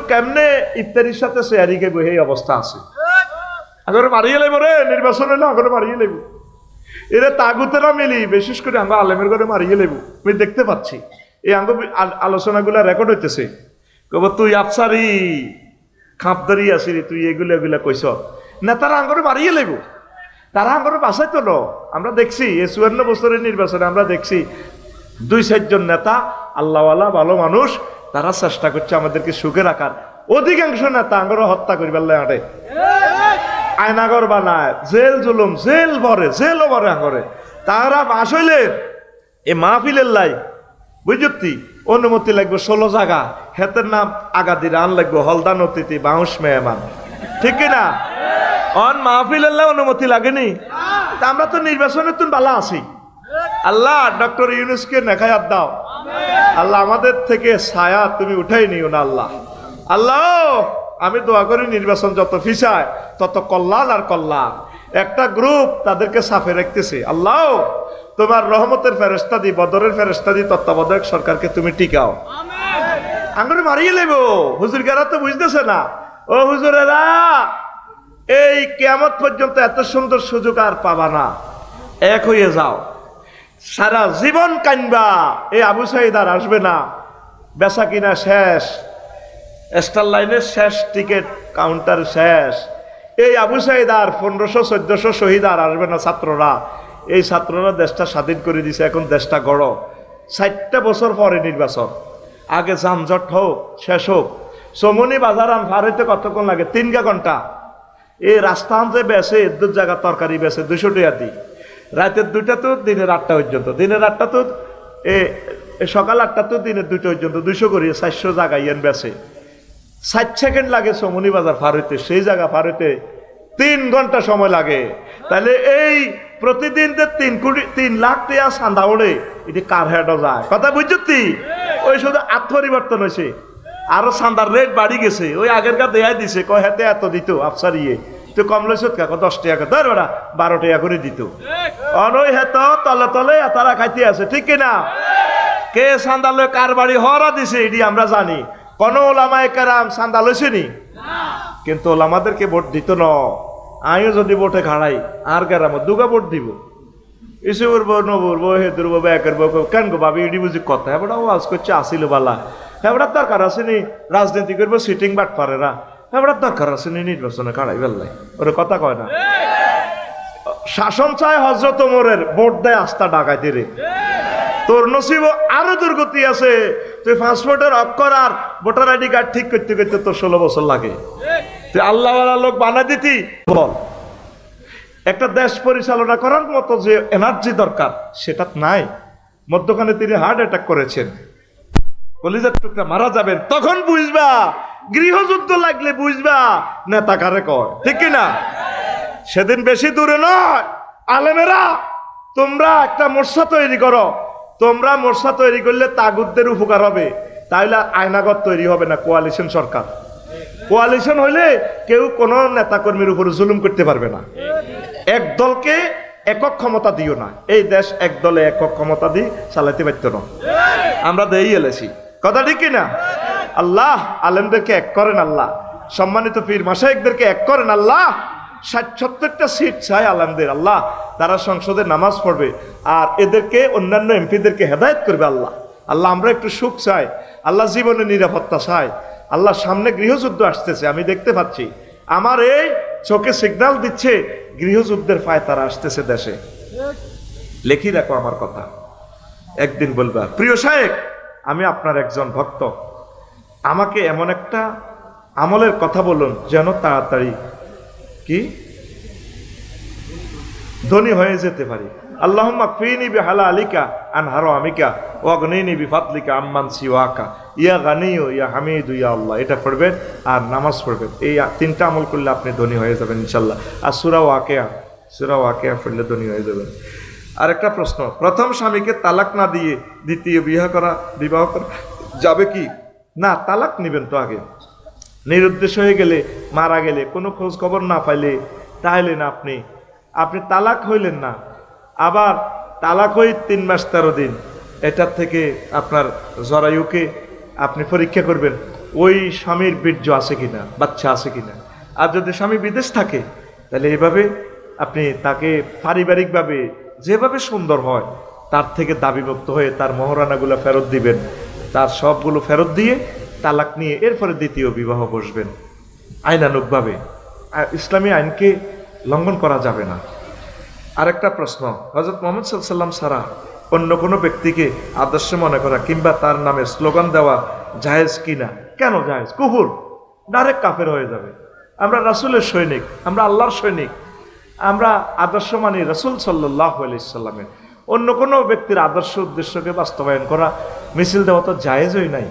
কেমনে ইফতারির সাথে শেয়ারি কে এই অবস্থা আছে আগরে মারিয়ে লাইব রে নির্বাচন হলে আগরে মারিয়ে লাইব এরা তাগুতেরা মিলি বিশেষ করে আমরা আলেমের ঘরে মারিয়ে লাইব আমি দেখতে পাচ্ছি এই আঙ্গ আলোচনাগুলা রেকর্ড হইতেছে কব তুই আফসারি খাপদারি আসিরি তুই এগুলা এগুলা কইস না তারা আঙ্গরে মারিয়ে লাইব তারা আঙ্গরে বাসাই তো আমরা দেখছি এই 54 বছরের নির্বাচনে আমরা দেখছি 2-4 জন নেতা আল্লাহওয়ালা ভালো মানুষ তারা চেষ্টা করছে আমাদেরকে সুখে রাখার অধিকাংশ নেতা আঙ্গরে হত্যা করিবার লাই আটে আয়নাগর বানায় জেল জুলুম জেল ভরে জেলও ভরে আঙ্গরে তারা বাস হইলে এ মাহফিলের লাই বুঝতি অনুমতি লাগবে 16 জায়গা হেতের নাম আগাদির আন লাগবে হলদান অতিথি বাউস মেহমান ঠিক কিনা অন মাহফিলের লাই অনুমতি লাগেনি তা আমরা তো নির্বাচনে তুমি ভালো আছি আল্লাহ ডক্টর ইউনূসকে নেখায়াত দাও আল্লাহ আমাদের থেকে ছায়া তুমি উঠাই নিও না আল্লাহ আল্লাহ আমি দোয়া করি নির্বাচন যত ফিসায় তত কল্যাণ আর কল্যাণ একটা গ্রুপ তাদেরকে সাফে রাখতেছে আল্লাহ তোমার রহমতের ফেরেশতা দি বদরের ফেরেশতা দি তত্ত্বাবধায়ক সরকারকে তুমি টিকাও আঙ্গুরে মারিয়ে লেব হুজুর গারা তো বুঝতেছে না ও হুজুরেরা এই কিয়ামত পর্যন্ত এত সুন্দর সুযোগ আর পাবা না এক হয়ে যাও সারা জীবন কানবা এই আবু সাইদ আর আসবে না বেচা কিনা শেষ স্টার লাইনের শেষ টিকিট কাউন্টার শেষ এই আবু সাইদ আর 1500-1400 শহীদ আর আসবে না ছাত্ররা এই ছাত্ররা দেশটা স্বাধীন করে দিছে এখন দেশটা গড় 60টা বছর পরে নির্বাচন আগে যানজট হোক শেষ হোক সমনি বাজার আন ফারেতে কতক্ষণ লাগে 3 ঘন্টা এই রাস্তা আনতে বেছে 2 জায়গা তরকারি বেছে 200 টাকা দিই রাতের 2টা তো দিনের 8টা পর্যন্ত দিনের 8টা তো সকাল 8টা তো দিনের 2টা পর্যন্ত 200 করে 400 জায়গায় এন বেছে 60 সেকেন্ড লাগে সমনি বাজার পার হইতে সেই জায়গা পার হইতে 3 ঘন্টা সময় লাগে তাহলে এই প্রতিদিন 3 লাখ টাকা চাঁদা ওড়ে এটি কার হেডও যায় কথা বুঝছি ওই শুধু আত্মপরিবর্তন হয়েছে আরো চাঁদার রেট বাড়ি গেছে ওই আগের কার দেয়া দিছে কয় হাতে এত দিত আফসার ইয়ে তো কম লইছ কাকো 10 টাকা ধর ওরা 12 টাকা করে দিত অনই হেত তলে তলে তারা খাইতে আছে ঠিক কিনা কে চাঁদা লয় কার বাড়ি হরা দিছে এটি আমরা জানি কোন ওলামায়ে কেরাম চাঁদা লইছেনি কিন্তু ওলামাদেরকে ভোট দিত না আমিও যদি ভোটে খাড়াই আর কেরাম দুগা ভোট দিব এসে উড়বো নবুরবো হেদুরবো ব্যাকেরবো কেন গো ভাবি এটি বুঝি কথা এবার ওয়াজ করছে আসিল বালা এবার দরকার আসেনি রাজনীতি করবো সিটিং বাট পারেরা এবার দরকার আসেনি নির্বাচনে খাড়াই বেল্লাই ওরে কথা কয় না শাসন চায় হযরত ওমরের ভোট দেয় আস্থা ডাকাইতে রে তোর নসিব আরো দুর্গতি আছে তুই পাসপোর্টের অক্ষর আর ভোটার আইডি কার্ড ঠিক করতে করতে তোর 16 বছর লাগে তুই আল্লাহওয়ালা লোক বানা দিতি বল একটা দেশ পরিচালনা করার মতো যে এনার্জি দরকার সেটা নাই মধ্যখানে তিনি হার্ট অ্যাটাক করেছেন কলিজার টুকরা মারা যাবেন তখন বুঝবা গৃহযুদ্ধ লাগলে বুঝবা নেতা কারে কয় ঠিক কিনা সেদিন বেশি দূরে নয় আলেমেরা তোমরা একটা মোর্চা তৈরি করো তোমরা মোর্চা তৈরি করলে তাগুতদের উপকার হবে তাহলে আয়নাগর তৈরি হবে না কোয়ালিশন সরকার কোয়ালিশন হইলে কেউ কোনো নেতাকর্মীর উপর জুলুম করতে পারবে না এক দলকে একক ক্ষমতা দিও না এই দেশ এক দলে একক ক্ষমতা দিয়ে চালাতে পারত না আমরা দেই এলেছি কথা ঠিক কিনা আল্লাহ আলেমদেরকে এক করেন আল্লাহ সম্মানিত পীর মাশায়েখদেরকে এক করেন আল্লাহ 60-70টা সিট চাই আলেমদের আল্লাহ তারা সংসদে নামাজ পড়বে আর এদেরকে অন্যান্য এমপিদেরকে হেদায়েত করবে আল্লাহ আল্লাহ আমরা একটু সুখ চাই আল্লাহ জীবনে নিরাপত্তা চাই আল্লাহ সামনে গৃহযুদ্ধ আসতেছে আমি দেখতে পাচ্ছি আমার এই চোখে সিগন্যাল দিচ্ছে গৃহযুদ্ধের ফায়তারা আসতেছে দেশে লেখি রাখো আমার কথা একদিন বলবা প্রিয় শায়েখ আমি আপনার একজন ভক্ত আমাকে এমন একটা আমলের কথা বলুন যেন তাড়াতাড়ি কি ধনী হয়ে যেতে পারি আল্লাহুম্মা কফিনি বিহালালিকা আন হারামিকা ওয়াগনিনি বিফাদলিকা আম্মান সিওয়াকা ইয়া গানিয়ু ইয়া হামিদু ইয়া আল্লাহ এটা পড়বেন আর নামাজ পড়বেন এই 3টা আমল করলে আপনি ধনী হয়ে যাবেন ইনশাআল্লাহ আর সূরা ওয়াকিয়া পড়লে ধনী হয়ে যাবেন আরেকটা প্রশ্ন প্রথম স্বামীকে তালাক না দিয়ে দ্বিতীয় বিবাহ করা যাবে কি না তালাক নেবেন তো আগে নিরুদ্দেশ হয়ে গেলে মারা গেলে কোনো খোঁজ খবর না পাইলে তাহলে না আপনি তালাক হইলেন না আবার তালাক হই 3 মাস 13 দিন এটার থেকে আপনার জরায়ুকে আপনি পরীক্ষা করবেন ওই স্বামীর বীর্য আছে কিনা, বাচ্চা আছে কিনা। আর যদি স্বামী বিদেশ থাকে তাহলে এভাবে আপনি তাকে পারিবারিকভাবে যেভাবে সুন্দর হয় তার থেকে দাবিমুক্ত হয়ে তার মহারানাগুলো ফেরত দিবেন, তার সবগুলো ফেরত দিয়ে তালাক নিয়ে এরপরে দ্বিতীয় বিবাহ বসবেন আইনানুগভাবে। ইসলামী আইনকে লঙ্ঘন করা যাবে না। আরেকটা প্রশ্ন, হযরত মুহাম্মদ সাল্লাল্লাহু আলাইহি ওয়াসাল্লাম ছাড়া অন্য কোনো ব্যক্তিকে আদর্শ মনে করা কিংবা তার নামে স্লোগান দেওয়া জায়েজ কিনা? কেন জায়েজ? কুফর, ডাইরেক্ট কাফের হয়ে যাবে। আমরা রাসূলের সৈনিক, আমরা আল্লাহর সৈনিক, আমরা আদর্শ মানি রাসূল সাল্লাল্লাহু আলাইহি ওয়াসাল্লামের। অন্য কোনো ব্যক্তির আদর্শ উদ্দেশ্যকে বাস্তবায়ন করা, মিছিল দেওয়া তো জায়েজই নাই।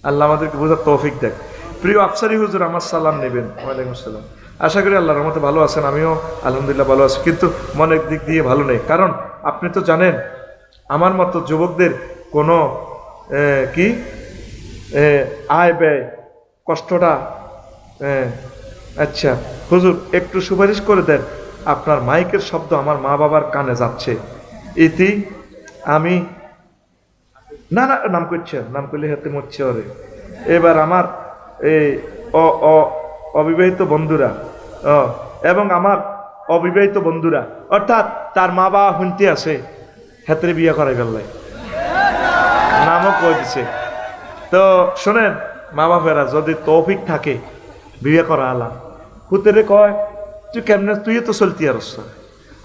আল্লাহ আমাদেরকে বোঝার তৌফিক দেখ। প্রিয় আফসারি হুজুর আমার সালাম নেবেন। ওয়ালাইকুম আসসালাম। আশা করি আল্লাহর রহমতে ভালো আছেন, আমিও আলহামদুলিল্লাহ ভালো আছি, কিন্তু মনের দিক দিয়ে ভালো নেই। কারণ আপনি তো জানেন আমার মতো যুবকদের কোনো কি আয় ব্যয় কষ্টটা। আচ্ছা হুজুর একটু সুপারিশ করে দেন, আপনার মাইকের শব্দ আমার মা বাবার কানে যাচ্ছে, ইতি আমি না না নাম করছেন, নাম করলে হাতে মরছে ওরে। এবার আমার এই অবিবাহিত বন্ধুরা এবং আমার অবিবাহিত বন্ধুরা, অর্থাৎ তার মা বাবা শুনতে আছে, হাতে বিয়ে করাই ফেললাই, নামও কয়ে দিছে। তো শোনেন মা বাপেরা, যদি তৌফিক থাকে বিয়ে করা আলাম, হুতেরে কয় তুই কেমনে, তুই তো চলতি আর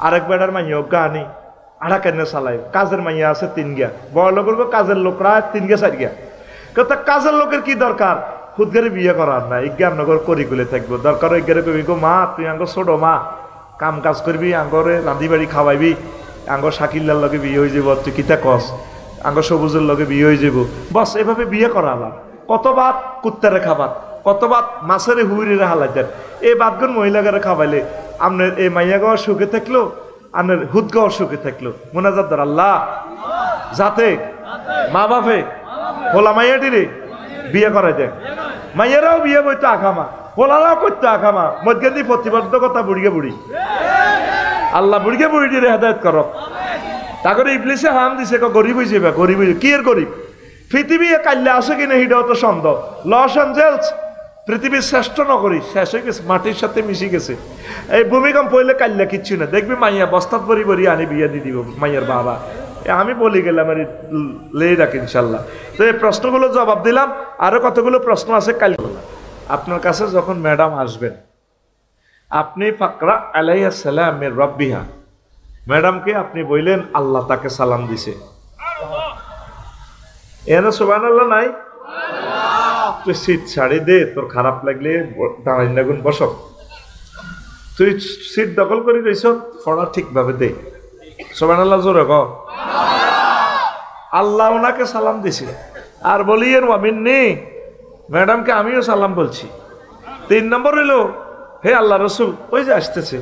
আরেক বেড়ার মাইয়া অজ্ঞা আনি আড়া কেন চালাই, কাজের মাইয়া আছে 3 গিয়া, বড় লোকের কাজের লোকরা 3 গিয়া 4 গিয়া। কথা কাজের লোকের কি দরকার, খুদগারে বিয়ে করার না, ইজ্ঞান নগর করিকুলে থাকবো, দরকার ইজ্ঞারে কবি গো মা তুই আঙ্গ ছোট মা, কাম কাজ করবি, আঙ্গরে রাঁধি বাড়ি খাওয়াইবি, আঙ্গ শাকিল্লার লগে বিয়ে হয়ে যাব, তুই কিতা কস, আঙ্গ সবুজের লগে বিয়ে হয়ে যাব, বস এভাবে বিয়ে করা আলাম। কত ভাত কুত্তারে খাবার, কত ভাত মাছের হুইরে হালাইতেন, এই বাদগুন মহিলাগারে খাওয়াইলে আপনার এই মাইয়া গাওয়ার সুখে থাকলো, আপনার হুদ গাওয়ার সুখে থাকলো। মোনাজাত ধর আল্লাহ যাতে মা বাপে হোলা মাইয়াটিরে বিয়ে করাই দেয়, মাইয়ারাও বিয়ে বইতো আখামা, হোলারাও করতো আখামা, মধ্যে দিয়ে প্রতিবদ্ধকতা বুড়িয়ে বুড়ি। আল্লাহ বুড়িয়ে বুড়িটিরে হেদায়ত করক। তারপরে ইবলিসে হাম দিছে গরিব হয়েছে, গরিব হয়েছে কি এর গরিব, পৃথিবী কাল্লা আছে কিনা সেটাও তো সন্দেহ। লস অ্যাঞ্জেলস পৃথিবীর শ্রেষ্ঠ নগরী শেষ হয়ে গেছে, মাটির সাথে মিশে গেছে। এই ভূমিকম্প হইলে কাল্লা কিচ্ছু না, দেখবি মাইয়া বস্তাত ভরি ভরি আনি বিয়ে দিয়ে দিব মাইয়ার বাবা। আমি বলি গেলাম আর লেই রাখ ইনশাল্লাহ। তো এই প্রশ্নগুলো জবাব দিলাম, আরো কতগুলো প্রশ্ন আছে কাল আপনার কাছে। যখন ম্যাডাম আসবেন আপনি ফাকরা আলাইহিস সালামের রব্বিহা, ম্যাডামকে আপনি বললেন আল্লাহ তাকে সালাম দিছে, এনে সুবহানাল্লাহ নাই, তুই সিট ছাড়ি দে, তোর খারাপ লাগলে দাঁড়াই না গুণ বসক, তুই সিট দখল করে রইছ, পড়া ঠিকভাবে দে, সুবহানাল্লাহ জোরে ক। আল্লাহ ওনাকে সালাম দিছে আর বলিয়েন ওয়ামিন্নি, ম্যাডামকে আমিও সালাম বলছি। 3 নম্বর হইল হে আল্লাহ রসুল, ওই যে আসতেছে,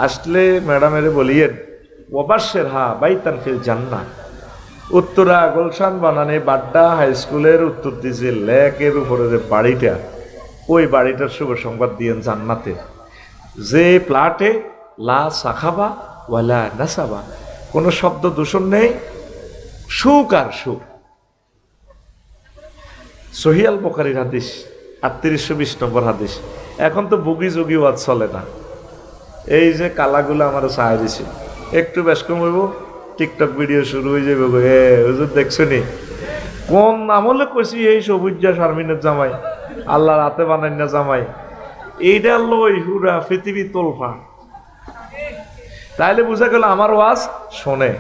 আসলে ম্যাডামের বলিয়েন ওয়াবাশের হা বাইতান ফিল জান্নাহ, উত্তরা গুলশান বানানে বাড্ডা হাই স্কুলের উত্তর দিছে লেকের উপরে যে বাড়িটা, ওই বাড়িটার শুভ সংবাদ দিয়েন জান্নাতে, যে প্লাটে লা সাখাবা ওয়ালা নাসাবা, কোনো শব্দ দূষণ নেই, সুখ আর সুখ। সহিহ আল বুখারীর হাদিস 3820 নম্বর হাদিস। এখন তো বুগি যোগী ওয়াজ চলে না, এই যে কালাগুলো আমার চাই দিছে, একটু বেশ কম হইব টিকটক ভিডিও শুরু হয়ে যাবে, হুজুর দেখছো নি কোন আমলে কইছি এই সবুজা শারমিনের জামাই, আল্লাহ রাতে বানাই না জামাই, এইটা লই হুরা পৃথিবী তোলফা। তাইলে বুঝা গেল আমার ওয়াজ শোনে,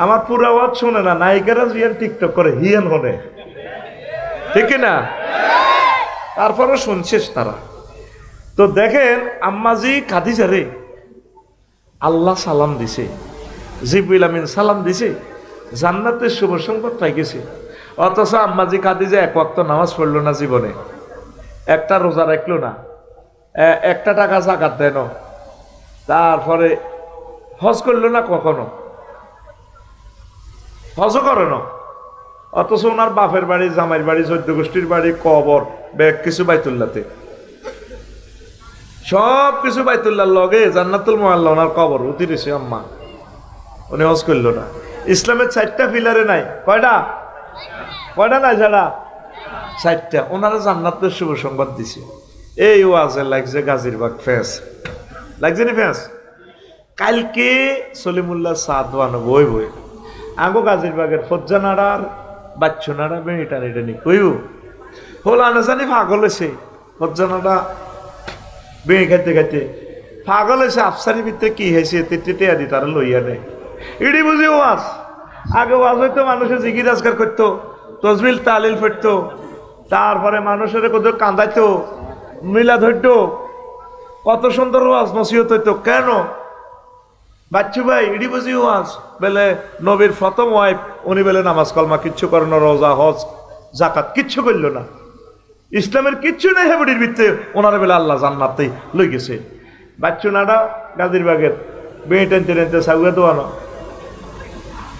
আমার পুরা ওয়াজ শোনে না, নায়িকারা জিয়ান টিকটক করে হিয়ান হনে, ঠিক না? তারপরে শুনছিস তারা। তো দেখেন আম্মাজি খাদিজা রে আল্লাহ সালাম দিছে, জিবরিল আমিন সালাম দিছে, জান্নাতের শুভ সংবাদ পাই গেছে। অথচ আম্মাজি খাদিজা 1 ওয়াক্ত নামাজ পড়লো না জীবনে, একটা রোজা রাখলো না, একটা টাকা যাকাত দেয় না, তারপরে হজ করলো না, কখনো হজও করে না। অথচ ওনার বাপের বাড়ি, জামাইয়ের বাড়ি, 14 গোষ্ঠীর বাড়ি, কবর, ব্যাগ কিছু বাইতুল্লাহতে, সব কিছু বাইতুল্লাহর লগে জান্নাতুল মুআল্লা ওনার কবর উঠিয়েছে আম্মা, উনি হজ করলো না। ইসলামের 4টা পিলারে নাই, কয়টা নাই ছাড়া চারটা ওনারা জান্নাতের শুভ সংবাদ দিছে। এই ওয়াজে লাগছে গাজীরবাগ ফেস, লাগছে নি ফেস? কালকে সলিমুল্লাহ সাদওয়ানো বই বই আগো গাজীরবাগের ফজ্জানাড়ার বাচ্চুনাড়া বেটানি কইব হল আনা জানি পাগল হয়েছে। ফজ্জানাড়া বেড়ে খাইতে খাইতে পাগল হয়েছে। আফসারি ভিতরে কি হয়েছে তেটে আদি তারা লইয়া নেই। ইডি বুঝি ওয়াজ, আগে ওয়াজ হইতো মানুষের জিকির আজকার করতো, তজবিল তালিল ফেটতো, তারপরে মানুষের কোথাও কান্দাইতো, মিলাদ হইতো, কত সুন্দর ওয়াজ নসিহত হইতো। কেন বাচ্চু ভাই ইডি বুঝি ওয়াজ বেলে নবীর প্রথম ওয়াইফ উনি বেলে নামাজ কলমা কিচ্ছু করেন, রোজা হজ জাকাত কিচ্ছু করলো না, ইসলামের কিচ্ছু নেই হেবডির ভিত্তে ওনারা বেলে আল্লাহ জান্নাতেই লই গেছে। বাচ্চু নাডা গাজীরবাগের বেয়ে টেনতে টেনতে সাগুয়া দোয়ানো।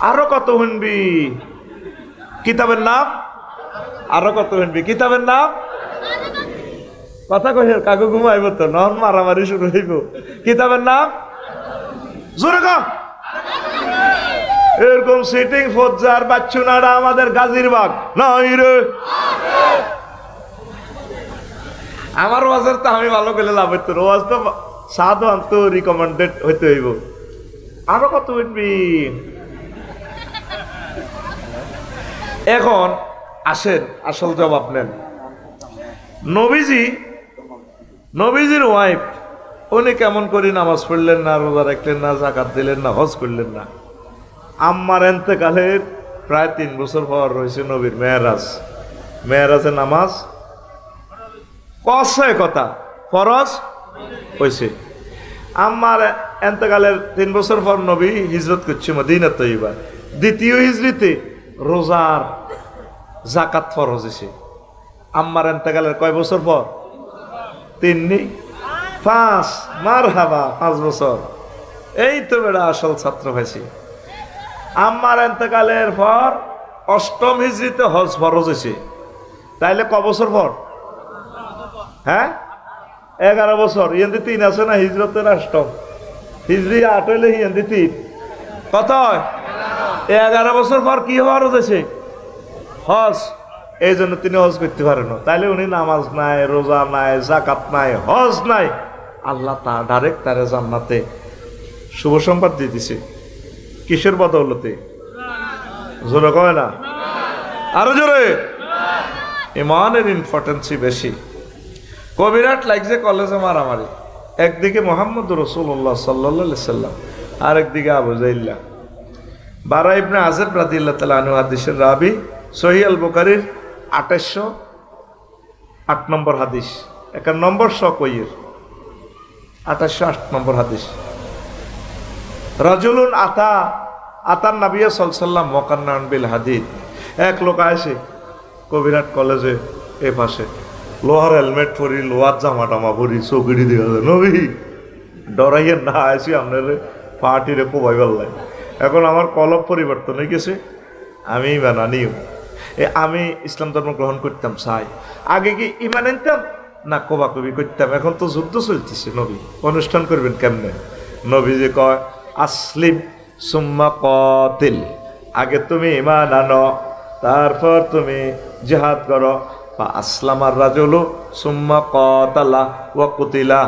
আরো কত শুনবি কিতাবের নাম, আরো কত শুনবি কিতাবের নাম। কথা কই কাকু ঘুমাইব তো নন মারামারি শুরু হইব। কিতাবের নাম জোরে কম। এরকম সিটিং ফজ্জার বাচ্চু নাড়া আমাদের গাজীরবাগ নাই রে। আমার ওয়াজের তো আমি ভালো করে লাভ হইতো, ওয়াজ তো সাধু আন্ত রিকমেন্ডেড হইতে হইব। আরো কত শুনবি। এখন আসেন আসল জবাব নেন। নবীজির ওয়াইফ উনি কেমন করে নামাজ পড়লেন না, রোজা রাখলেন না, জাকাত দিলেন না, হজ করলেন না। আম্মার এন্তেকালের প্রায় 3 বছর পর রয়েছে নবীর মেরাজ। মেরাজে নামাজ কসে কথা ফরজ হয়েছে। আম্মার এন্তেকালের 3 বছর পর নবী হিজরত করছে মদিনা তৈবা। দ্বিতীয় হিজরিতে রোজার জাকাত ফরজ হয়েছে। আম্মার এন্তেকালের কয় বছর পর? 3 5 মারহাবা 5 বছর। এই তো বেড়া আসল ছাত্র হয়েছে। আম্মার এন্তেকালের পর 8ম হিজরিতে হজ ফরজ হয়েছে। তাইলে ক বছর পর? হ্যাঁ 11 বছর। ইয়েন্দি 3 আছে না হিজরতের 8ম হিজরি 8 হইলে ইয়েন্দি 3 কত? 11 বছর পর কি ফরজ হয়েছে? হজ। এই জন্য তিনি হজ করতে পারেন না। তাইলে উনি নামাজ নাই, রোজা নাই, জাকাত নাই, হজ নাই, আল্লাহ তা ডাইরেক্ট তারে জান্নাতে শুভ সংবাদ দিয়ে দিছে। কিসের বদৌলতে? জোরে কয় না, আরো জোরে। ইমানের ইম্পর্টেন্সই বেশি। কবিরাট লাগছে কলেজে মারামারি। একদিকে মোহাম্মদ রাসূলুল্লাহ সাল্লাল্লাহু আলাইহি সাল্লাম, আর একদিকে আবু জাইল্লা। বারা ইবনে আযিব রাদিয়াল্লাহু তাআলা আনহু হাদিসের রাবি, সহিহ আল বুখারীর 2808 নম্বর হাদিস, 1 নম্বর কইয়ের 2808 নম্বর হাদিস। রাজুলুন আতার নবী সাল্লাল্লাহু আলাইহি ওয়াসাল্লাম মুকান্নান বিল হাদিদ। এক লোক আসে কবিরাট কলেজে এ পাশে, লোহার হেলমেট পরি, লোহার জামা টামা পরি, চৌকিটি দিয়ে নবী ডরাইয়ের না আসি আপনার পার্টিরে কোবাই পাল্লাই। এখন আমার কলব পরিবর্তন হয়ে গেছে, আমি বানানিও আমি ইসলাম ধর্ম গ্রহণ করতাম চাই। আগে কি ইমান আনতাম না কোবাকবি করতাম। এখন তো যুদ্ধ চলতেছে, নবী অনুষ্ঠান করবেন কেমনে? নবী যে কয় আসলিম সুম্মা কাতিল, আগে তুমি ইমান আনো তারপর তুমি জিহাদ করো। বা আসলামার রাজুলু সুম্মা কাতালা ওয়া কুতিলা,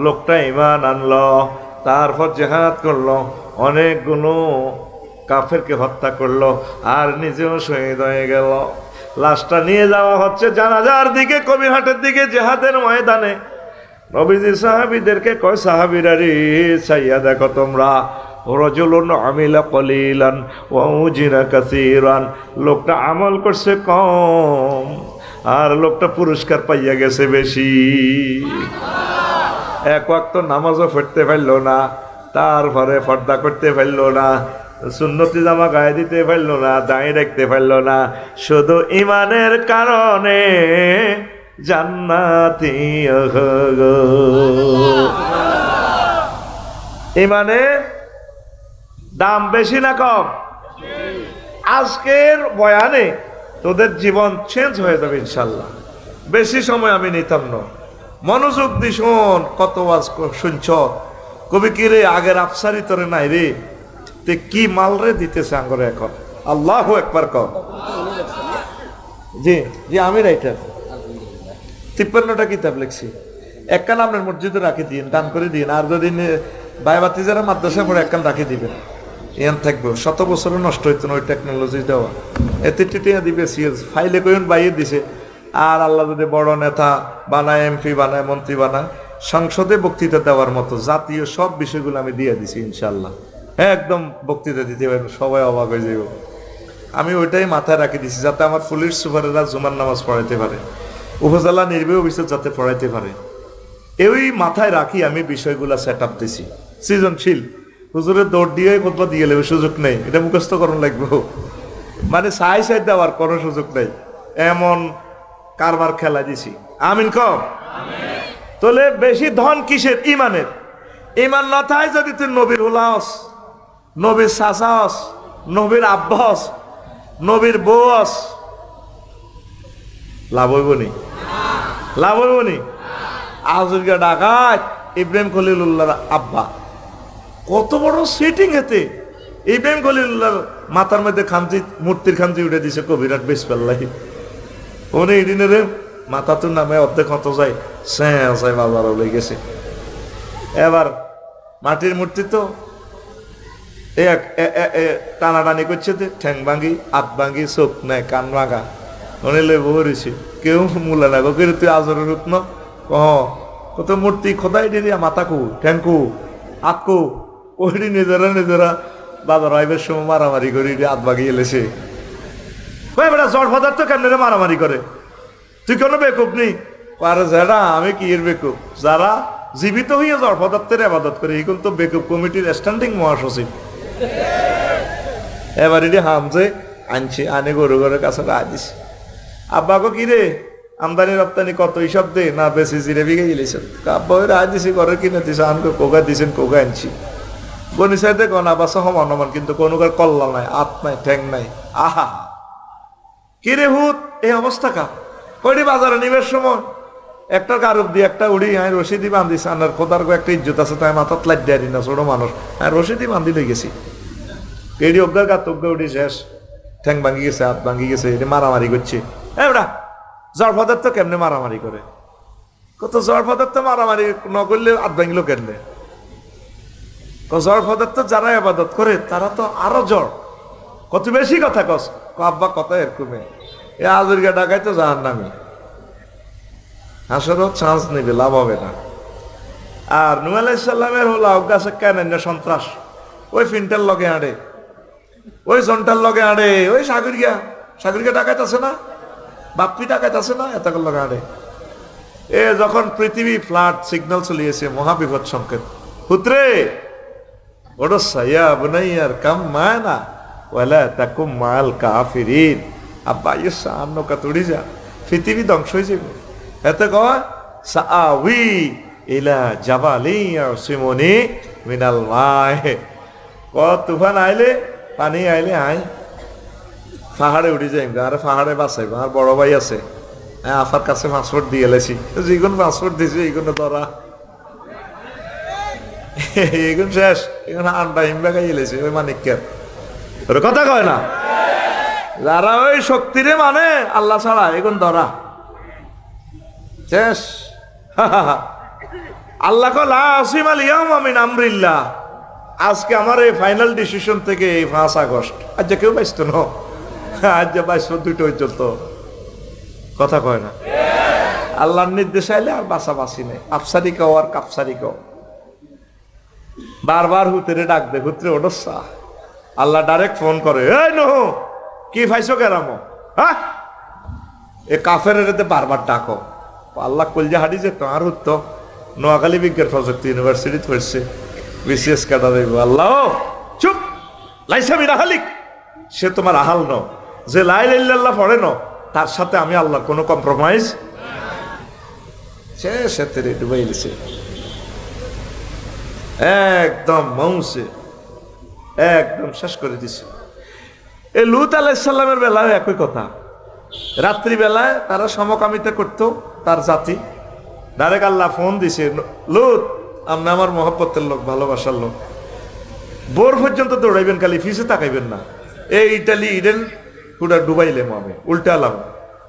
লোকটা ইমান আনলো তারপর জিহাদ করলো, অনেকগুলো কাফেরকে হত্যা করলো আর নিজেও শহীদ হয়ে গেল। লাশটা নিয়ে যাওয়া হচ্ছে জানাজার দিকে, কবিরহাটের দিকে, জিহাদের ময়দানে। নবীজি সাহাবীদেরকে কয়, সাহাবীরা রে চাইয়া দেখো তোমরা, রাজুলুন আমিলা কলিলান ওয়া উজিরা কাসীরান, লোকটা আমল করছে কম আর লোকটা পুরস্কার পাইয়া গেছে বেশি। এক ওয়াক্ত নামাজও পড়তে পারলো না, তারপরে পর্দা করতে পারলো না, সুন্নতি জামা গায়ে দিতে পারলো না, দাঁড়িয়ে রাখতে পারলো না, শুধু ইমানের কারণে জান্নাতি। ইমানের দাম বেশি না কম? আজকের বয়ানে তোদের জীবন চেঞ্জ হয়ে যাবে ইনশাল্লাহ। বেশি সময় আমি নিতাম না, মনোযোগ দি শোন। কত ওয়াজ শুনছ, কবি কি রে আগের আফসারি তোরে নাই রে, তে কি মাল রে দিতেছে আঙ্গরে এখন। আল্লাহু আকবার কর। জি জি, আমি রাইটার। 53টা কিতাব লিখছি। একখান আপনার মসজিদে রাখি দিন, দান করে দিন। আর যদি ভাইবাতি যারা মাদ্রাসা পড়ে একখান রাখি দিবেন, ইয়ান থাকবো। 100 বছরও নষ্ট হইতো না ওই টেকনোলজি দেওয়া। এতে টিটিয়া দিবে সিএস ফাইলে কইন বাইয়ে দিছে। আর আল্লাহ যদি বড় নেতা বানায়, এমপি বানায়, মন্ত্রী বানায়, সংসদে বক্তৃতা দেওয়ার মতো জাতীয় সব বিষয়গুলো আমি দিয়ে দিছি ইনশাল্লাহ। একদম বক্তৃতা দিতে পারবেন, সবাই অবাক হয়ে যাবে। আমি ওইটাই মাথায় রাখি দিছি যাতে আমার পুলিশ সুপারেরা জুমার নামাজ পড়াইতে পারে, উপজেলা নির্বাহী অফিসে যাতে পড়াইতে পারে। এই মাথায় রাখি আমি বিষয়গুলা সেট আপ দিছি। সৃজনশীল হুজুরের দৌড় দিয়ে কোথাও দিয়ে নেবে সুযোগ নেই, এটা মুখস্থ করুন লাগবে। মানে সাই সাই দেওয়ার কোনো সুযোগ নেই, এমন কারবার খেলা দিছি। আমিন কম। তাহলে বেশি ধন কিসের? ইমানের। ইমান না থাকে যদি তুই নবীর হুলাস, নবীর চাচাস, নবীর আব্বাস, নবীর বউস, লাভ হইব নি? লাভ হইব নি? আজুরগা ডাকাত ইব্রাহিম খলিলুল্লাহর আব্বা, কত বড় সিটিং এতে। ইব্রাহিম খলিলুল্লাহর মাথার মধ্যে খামচি, মূর্তির খামচি উঠে দিছে কবিরাট বেশ পাল্লাই। উনি এদিনের মাথা তো নামে অর্ধেক হত যায়, সে বাজার হয়ে গেছে। এবার মাটির মূর্তি তো টানাটানি করছে, ঠ্যাং ভাঙ্গি, হাত ভাঙ্গি, চোখ নাই, কান ভাঙা। উনি লেবু হয়েছে, কেউ মূল্য না। কিন্তু তুই আজরের রূপ ন কত মূর্তি খোদাই দিয়ে মাথা কু, ঠ্যাং কু, হাত কু, ওইটি নিজেরা নিজেরা বাজার আইবের সময় মারামারি করি, হাত ভাগিয়ে এলেছে। বেটা জড় পদার্থ কেমনে মারামারি করে? তুই কোনো বেকুব নেই? আরে যারা আমি কি এর বেকুব? যারা জীবিত হইয়া জড় পদার্থের আবাদত করে, এগুলো তো বেকুব কমিটির স্ট্যান্ডিং মহাসচিব। এবার এটি হামছে আনছে, আনে গরু ঘরের কাছে রাজিস। আব্বাকে কি রে আমদানি রপ্তানি কত হিসাব দে না, বেশি জিরে বিঘে গেলেছেন। আব্বা ওই রাজ দিছি, ঘরে কিনে দিছে, আনকে কোকা দিছেন, কোকা আনছি। বনি সাইডে কোন আবার সমান নমান, কিন্তু কোনো কল্লা নাই, হাত নাই, ঠ্যাং নাই। আহা কিরে হুত, এই অবস্থা কা কইটি বাজারে নিবের সময় একটা গারুপ দিয়ে একটা উড়ি আমি রশিদি বান্ধিস। আনার খোদার একটা ইজ্জত আছে, তাই মাথাত লাইট দেয়ারি না, ছোট মানুষ। হ্যাঁ রশিদি বান্ধি লই গেছি। এডি অজ্ঞার গাত অজ্ঞা উঠি শেষ, ঠ্যাং ভাঙ্গি গেছে, হাত ভাঙ্গি গেছে, এটি মারামারি করছে। হ্যাঁ ওরা জড় পদার্থ কেমনে মারামারি করে? কত জড় পদার্থ মারামারি ন করলে হাত ভাঙিল কেমনে? জড় পদার্থ যারা আবাদত করে তারা তো আরো জড়। কত বেশি কথা কস আব্বা, কথা এরকমে। এ আজুরগা ডাকাই তো জাহান নামি, আসলে চান্স নেবে, লাভ হবে না। আর নূহ আলাইহিস সালামের হলো গাছে কেন সন্ত্রাস, ওই ফিনটার লগে আড়ে, ওই জনটার লগে আড়ে, ওই সাগরিয়া ডাকাইত আছে না, বাপ্পি ডাকাইত আছে না, এত লগে আড়ে। এ যখন পৃথিবী ফ্লাড সিগন্যাল চলিয়েছে, মহাবিপদ সংকেত, পুত্রে ওটা সাইয়া বুনাইয়ার কাম মায়না ওয়ালা তাকুম মাল কাফিরিন। আব্বা ইয়ে সামনে কাতুড়ি যা, পৃথিবী ধ্বংস হয়ে যাবে। এতে কয় সাআউই ইলা জাবালিন ইয়াসিমুনি মিনাল মায়ে। তুফান আইলে, পানি আইলে আই পাহাড়ে উঠে যাই, আর পাহাড়ে বাঁচাইব। আর বড় ভাই আছে, হ্যাঁ আফার কাছে পাসপোর্ট দিয়ে এলেছি, যেগুলো পাসপোর্ট দিয়েছি এইগুলো ধরা, এইগুলো শেষ, এখানে আন্ডা হিমবা খাই এলেছি ওই মানিকের। ওর কথা কয় না, যারা ওই শক্তিরে মানে আল্লাহ ছাড়া, এগুলো ধরা শেষ। আল্লাহ লা আসিম আল ইয়াউমা মিন আমরিল্লাহ। আজকে আমার এই ফাইনাল ডিসিশন থেকে এই 5 আগস্ট, আজ কেউ বাঁচত না, আজ বাঁচত দুটোই চলতো। কথা কয় না, আল্লাহর নির্দেশ আইলে আর বাঁচাবাঁচি নেই। আফসারি কাও আর কাপসারি কাও, বারবার হুতরে ডাক দে, হুতরে ওডসা। আল্লাহ ডাইরেক্ট ফোন করে, এই নহ কি ফাইছো কেরাম, হ্যাঁ এ কাফের এতে বারবার ডাকো। আল্লাহ কলজা হাঁটি যে তোমার হুত নোয়াখালী বিজ্ঞান প্রযুক্তি ইউনিভার্সিটি পড়ছে, বিসিএস কাটা দেব। আল্লাহ চুপ, লাইসামি রাহালিক, সে তোমার আহাল ন, যে লাই লাইল্লাহ পড়ে ন, তার সাথে আমি আল্লাহর কোনো কম্প্রোমাইজ। সে তেরে ডুবাইছে একদম মৌসে, একদম শেষ করে দিছে। এই লুত আলাইহিস সালামের বেলায় একই কথা। রাত্রি বেলায় তারা সমকামিতা করতো, তার জাতি। ডাইরেক্ট আল্লাহ ফোন দিছে, লুত আপনি আমার মহব্বতের লোক, ভালোবাসার লোক, ভোর পর্যন্ত দৌড়াইবেন, খালি ফিসে তাকাইবেন না। এই ইটালি ইডেন পুরা ডুবাইলেম, আমি উল্টালাম।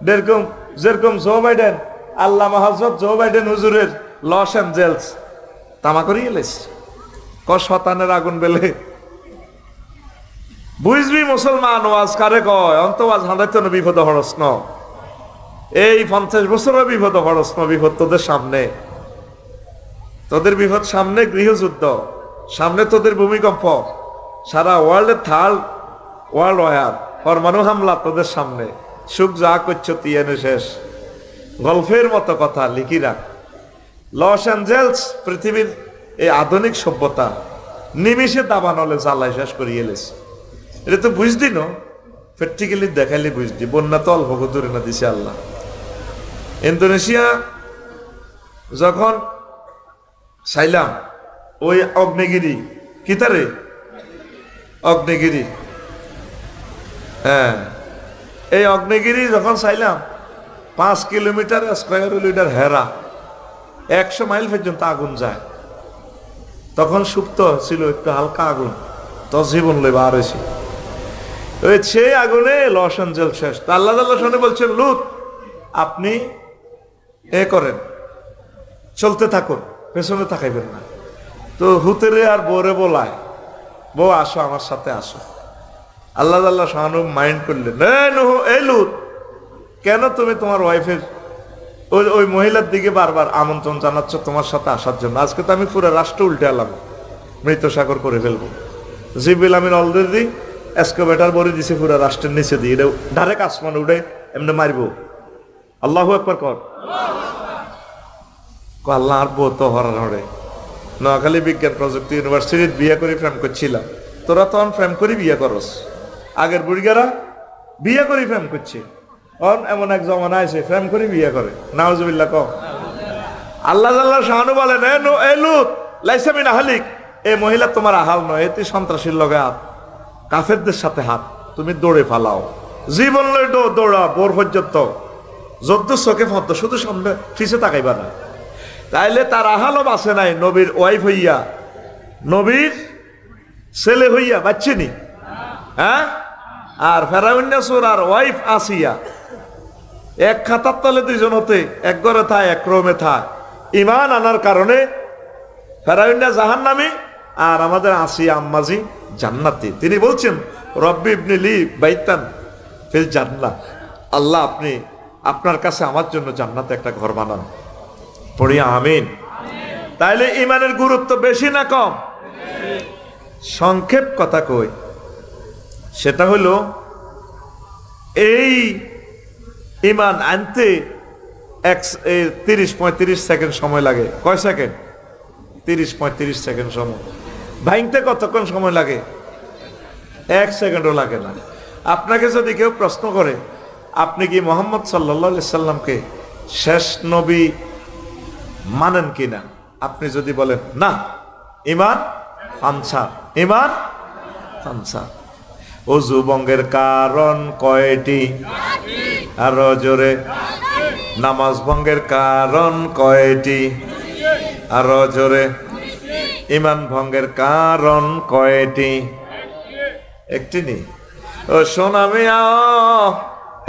যেরকম যেরকম জো বাইডেন, আল্লামা হযরত জো বাইডেন হুজুরের লস অ্যাঞ্জেলস তামা করিয়ে এলেছে শতানের আগুন বেলে। বুঝবি মুসলমান, ওয়াজ কারে কয় অন্ত ওয়াজ হাঁদাইতে না বিপদ হরস ন। এই 50 বছরও বিপদ হরস ন, বিপদ তোদের সামনে, তোদের বিপদ সামনে, গৃহযুদ্ধ সামনে, তোদের ভূমিকম্প, সারা ওয়ার্ল্ডের থার্ড ওয়ার্ল্ড ওয়ার, পরমাণু হামলা তোদের সামনে। সুখ যা করছো তিয়ানে শেষ, গল্পের মতো কথা লিখি রাখ। লস অ্যাঞ্জেলস পৃথিবীর এই আধুনিক সভ্যতা নিমিষে দাবানলে জ্বালাই শেষ করিয়ে এলেছে। এটা তো বুঝদি ন, প্র্যাকটিক্যালি দেখাইলে বুঝদি। বন্যা তো অল্প দূরে না দিছে আল্লাহ। ইন্দোনেশিয়া যখন চাইলাম ওই অগ্নিগিরি, কিতারে অগ্নিগিরি, হ্যাঁ এই অগ্নিগিরি যখন চাইলাম 5 কিলোমিটার স্কয়ার কিলোমিটার হেরা, 100 মাইল পর্যন্ত আগুন যায়। তখন সুপ্ত ছিল একটু হালকা আগুন, তো জীবন লইবা আর হয়েছে ওই সেই আগুনে লস অ্যাঞ্জেলস শেষ। তা আল্লাহ শুনে বলছেন, লুত আপনি এ করেন, চলতে থাকুন, পেছনে তাকাইবেন না। তো হুতেরে আর বউরে বলায়, বউ আসো আমার সাথে আসো। আল্লাহ শাহানু মাইন্ড করলেন, এই লুত কেন তুমি তোমার ওয়াইফের ওই মহিলার দিকে বারবার আমন্ত্রণ জানাচ্ছ তোমার সাথে আসার জন্য? আজকে তো আমি পুরো রাষ্ট্র উল্টে আলাম, মৃত সাগর করে ফেলবো। জিবরিল আমিন অলরেডি এসকেভেটর ভরে দিছে পুরো রাষ্ট্রের নিচে দিয়ে, এটা ডাইরেক্ট আসমান উঠে এমনি মারবো। আল্লাহু আকবার কর। আল্লাহ আর বউ তো হরার হরে। নোয়াখালী বিজ্ঞান প্রযুক্তি ইউনিভার্সিটির বিয়ে করে ফ্রেম করছিলাম, তোরা তখন ফ্রেম করি বিয়ে করস, আগের বুড়িগারা বিয়ে করে ফ্রেম করছে। এমন এক জমানা আছে ফ্রেম করে বিয়ে করে, নাউজুবিল্লাহ কও। আল্লাহ শাহানু বলেন, এই লুত লাইসা মিন আহলিক, এই মহিলা তোমার আহাল নয়, এতে সন্ত্রাসীর লগে হাত, কাফেরদের সাথে হাত, তুমি দৌড়ে ফালাও, জীবন লই দৌড়া বোর পর্যন্ত, যদ্দ চোখে ফদ্দ, শুধু সামনে ফিসে তাকাইবা না। তাইলে তার আহালও বাঁচে নাই, নবীর ওয়াইফ হইয়া, নবীর ছেলে হইয়া বাচ্চিনি, হ্যাঁ। আর ফেরাউন্নাসুর আর ওয়াইফ আসিয়া এক খাতার তলে দুইজন হতে, এক ঘরে থায় এক রোমে থায়। ইমান আনার কারণে ফেরাউন্না জাহান্নামী আর আমাদের আসিয়া আম্মাজি জান্নাতি। তিনি বলছেন, রব্বি ইবনি লি বাইতান ফিল জান্নাহ, আল্লাহ আপনি আপনার কাছে আমার জন্য জান্নাতে একটা ঘর বানান। পড়ি আমিন। তাইলে ইমানের গুরুত্ব বেশি না কম? সংক্ষেপ কথা কই, সেটা হলো এই ইমান আনতে 30-35 সেকেন্ড সময় লাগে। কয় সেকেন্ড? 30-35 সেকেন্ড সময়। ভাঙতে কতক্ষণ সময় লাগে? 1 সেকেন্ডও লাগে না। আপনাকে যদি কেউ প্রশ্ন করে, আপনি কি মুহাম্মদ সাল্লাল্লাহু আলাইহি সাল্লামকে শেষ নবী মানেন কিনা, আপনি যদি বলেন না, ইমান আনসার, ইমান আনসার। ওযু ভঙ্গের কারণ কয়টি? আরো জোরে। নামাজ ভঙ্গের কারণ কয়টি? আরো জোরে। ইমান ভঙ্গের কারণ কয়টি? একটি নেই। ও সোনা মিয়া,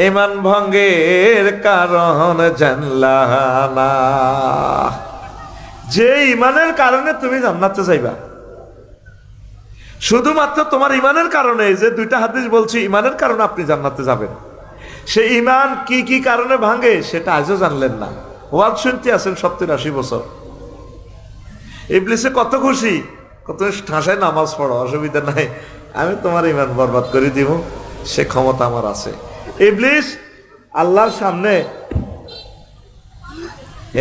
ইমান ভঙ্গের কারণ জানলা না। যে ইমানের কারণে তুমি জান্নাতে যাইবা, শুধুমাত্র তোমার ইমানের কারণে, যে 2টা হাদিস বলছি ইমানের কারণে আপনি জান্নাতে যাবেন, সে ইমান কি কি কারণে ভাঙে সেটা আজও জানলেন না। ওয়াজ শুনতে আছেন 70-80 বছর। ইবলিসে কত খুশি, কত ঠাসায় নামাজ পড়ো, অসুবিধা নাই, আমি তোমার ইমান বরবাদ করে দিব, সে ক্ষমতা আমার আছে। ইবলিস আল্লাহর সামনে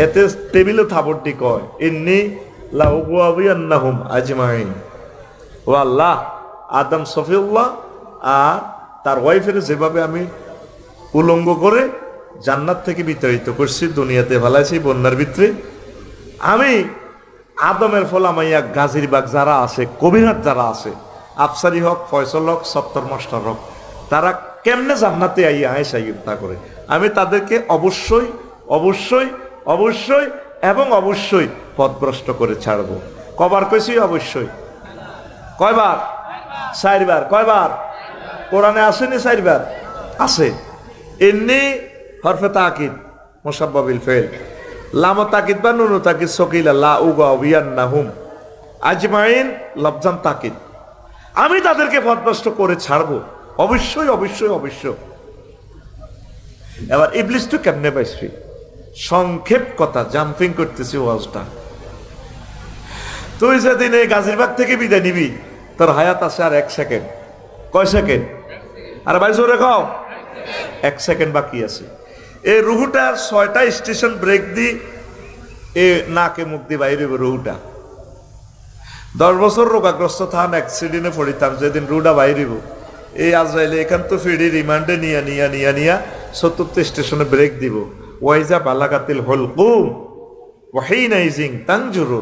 এতে টেবিলে থাপড়টি কয়, ইন্নী লা উগওয়াবিয়ান্নাহুম আজমাইন। ও আল্লাহ, আদম সফিউল্লাহ আর তার ওয়াইফের যেভাবে আমি উলঙ্গ করে জান্নাত থেকে বিতাড়িত করছি, দুনিয়াতে ফেলাইছি বন্যার ভিতরে, আমি আদমের ফলামাইয়া গাজীরবাগ যারা আছে, কবিরহাট যারা আছে, আফসারি হক, ফয়সল হক, সত্তর মাস্টার হক, তারা কেমনে জান্নাতে আইয়া আয়েশা ইফতা করে, আমি তাদেরকে অবশ্যই অবশ্যই অবশ্যই এবং অবশ্যই পথভ্রষ্ট করে ছাড়বো। কবার কইছি? অবশ্যই। কয়বার? 4 বার। কয়বার? কোরআনে আসেনি 4 বার? আছে। এমনি হরফে তাকিদ মুসাব্বা বিল ফাইল, লাম তাকিদ বা নুন তাকিদ সকিলা লা উগাবিয়ান্নাহুম আজমাইন লফজান তাকিদ, আমি তাদেরকে পথভ্রষ্ট করে ছাড়বো, অবশ্যই অবশ্যই অবশ্যই। এবার ইবলিস তো কেমনে পাইছি, সংক্ষেপ কথা, জাম্পিং করতেছি ওয়াজটা। তুই যেদিন এই গাজীরবাগ থেকে বিদায় নিবি, তোর হায়াত আছে আর 1 সেকেন্ড। কয় সেকেন্ড? আর ভাই জোরে খাও, 1 সেকেন্ড বাকি আছে। এই রুহুটা 6টা স্টেশন ব্রেক দি এ নাকে মুখ দিয়ে বাইরে রুহুটা। 10 বছর রোগাগ্রস্ত থান অ্যাক্সিডেন্টে পড়িতাম, যেদিন রুহুটা বাইরিব এই আজরাইলে এখান তো ফিরি রিমান্ডে নিয়া 74 স্টেশনে ব্রেক দিব। ওয়াইজা বালাগাতিল হুলকুম ওয়াহিনাইজিং তানজুরু,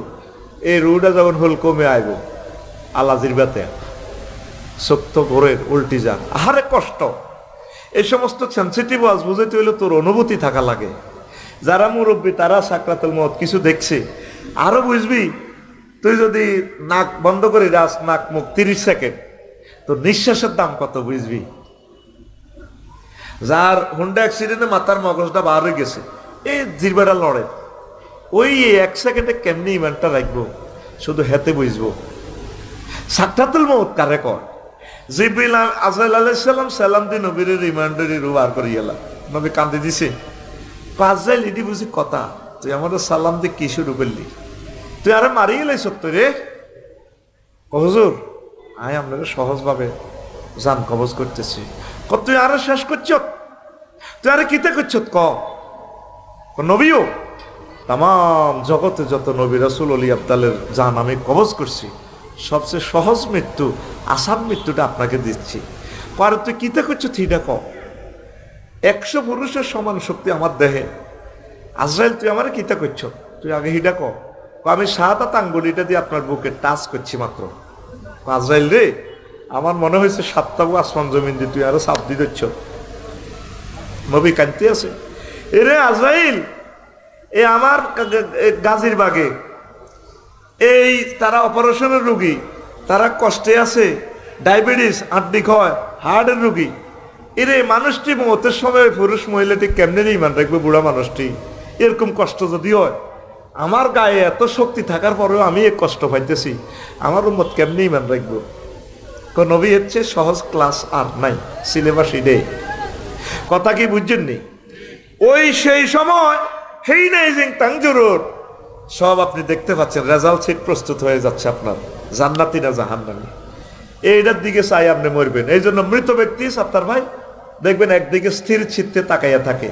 এই রুহুটা যখন হুলকুমে আইব আল্লাহ জিরবাতে সত্য ঘোরের উল্টি যান, আহারে কষ্ট। এই সমস্ত সেন্সিটিভ ওয়াজ বুঝাইতে হইলে তোর অনুভূতি থাকা লাগে। যারা মুরব্বী তারা সাকরাতুল মউত কিছু দেখছে, আরো বুঝবি। তুই যদি নাক বন্ধ করে রাস, নাক মুখ 30 সেকেন্ড, তোর নিঃশ্বাসের দাম কত বুঝবি। যার হুন্ডা অ্যাক্সিডেন্টে মাথার মগজটা বার হয়ে গেছে, এই জিরবাটা লড়ে, ওই 1 সেকেন্ডে কেমনি ইমানটা রাখবো শুধু হেতে বুঝবো। সাকরাতুল মউত কারে কর? জিবরিল আজরাইল আলাইহিস সালাম সালাম দি নবীর রিমান্ডারে রু বার করে গেলাম, নবী কান্দে দিছে। আজরাইল ইদি বুঝি কথা, তুই আমাদের সালাম দিয়ে কি শুরু করলি? তুই আরে মারি গেলাই সত্য রে। হুজুর আয় আপনাকে সহজভাবে জান কবজ করতেছি। তুই আরো শেষ করছ, তুই আরে কিতে করছ? নবীও তাম জগতে যত নবী রাসূল অলি আবদালের জান আমি কবজ করছি, সবচেয়ে সহজ মৃত্যু, আসান মৃত্যুটা আপনাকে দিচ্ছি। পরে তুই কিতে করছো থিটা ক। 100 পুরুষের সমান শক্তি আমার দেহে। আজরাইল তুই আমার কিতে করছো? তুই আগে হিডা ক। আমি শাহাদাত আঙ্গুলিটা দিয়ে আপনার বুকে টাচ করছি মাত্র। আজরাইল রে, আমার মনে হয়েছে 7টা আসমান জমিন দিয়ে তুই আরো চাপ দিয়ে দিচ্ছ। নবী কাঁদতে আছে, এরে আজরাইল, এ আমার গাজীর বাগে এই তারা অপারেশনের রোগী, তারা কষ্টে আছে, ডায়াবেটিস, আড্ডি ক্ষয়, হার্টের রোগী। এরে মানুষটি মতের সময় পুরুষ মহিলাটি কেমনে ইমান রাখবে? বুড়া মানুষটি এরকম কষ্ট যদি হয়, আমার গায়ে এত শক্তি থাকার পরেও আমি এক কষ্ট পাইতেছি, আমার উম্মত কেমনে ইমান রাখবো? নবী হচ্ছে সহজ ক্লাস আর নাই, সিলেবাস ইডে। কথা কি বুঝছেননি? ওই সেই সময় হেই নাইজিং তাংজুরুর সব আপনি দেখতে পাচ্ছেন, রেজাল্ট সিট প্রস্তুত হয়ে যাচ্ছে আপনার, জান্নাতি না জাহান্নামী, এইটার দিকে চাই আপনি মরবেন। এই জন্য মৃত ব্যক্তি সাত্তার ভাই দেখবেন একদিকে স্থির চিত্তে তাকাইয়া থাকে,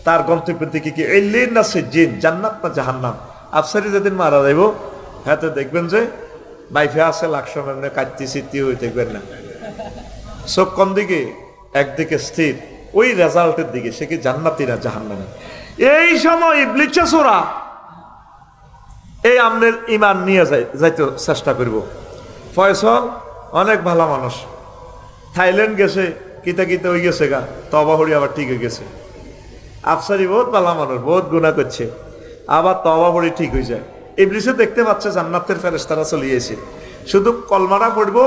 তার গন্তব্যের দিকে কি এলিন না সিজিন, জান্নাত না জাহান্নাম। আফসারি যেদিন মারা যাইব হাতে দেখবেন যে বাইফে আছে লাকসম এমনি কাটতি চিত্তি হয়ে দেখবেন না, চোখ কোন দিকে? একদিকে স্থির, ওই রেজাল্টের দিকে, সে কি জান্নাতি না জাহান্নামী। এই সময় ইবলিস সোরা এই আমনের ইমান নিয়ে যাইতে চেষ্টা করব। ফয়সল অনেক ভালো মানুষ, থাইল্যান্ড গেছে, কিতা কিতা হয়ে গেছে গা, তবা হরি আবার ঠিক হয়ে গেছে। আফসারি বহুত ভালো মানুষ, বহুত গুনাহ করছে, আবার তবা হরি ঠিক হয়ে যায়। ইবলিসে দেখতে পাচ্ছে জান্নাতের ফেরেশতারা চলিয়েছে, শুধু কলমাটা পড়বো,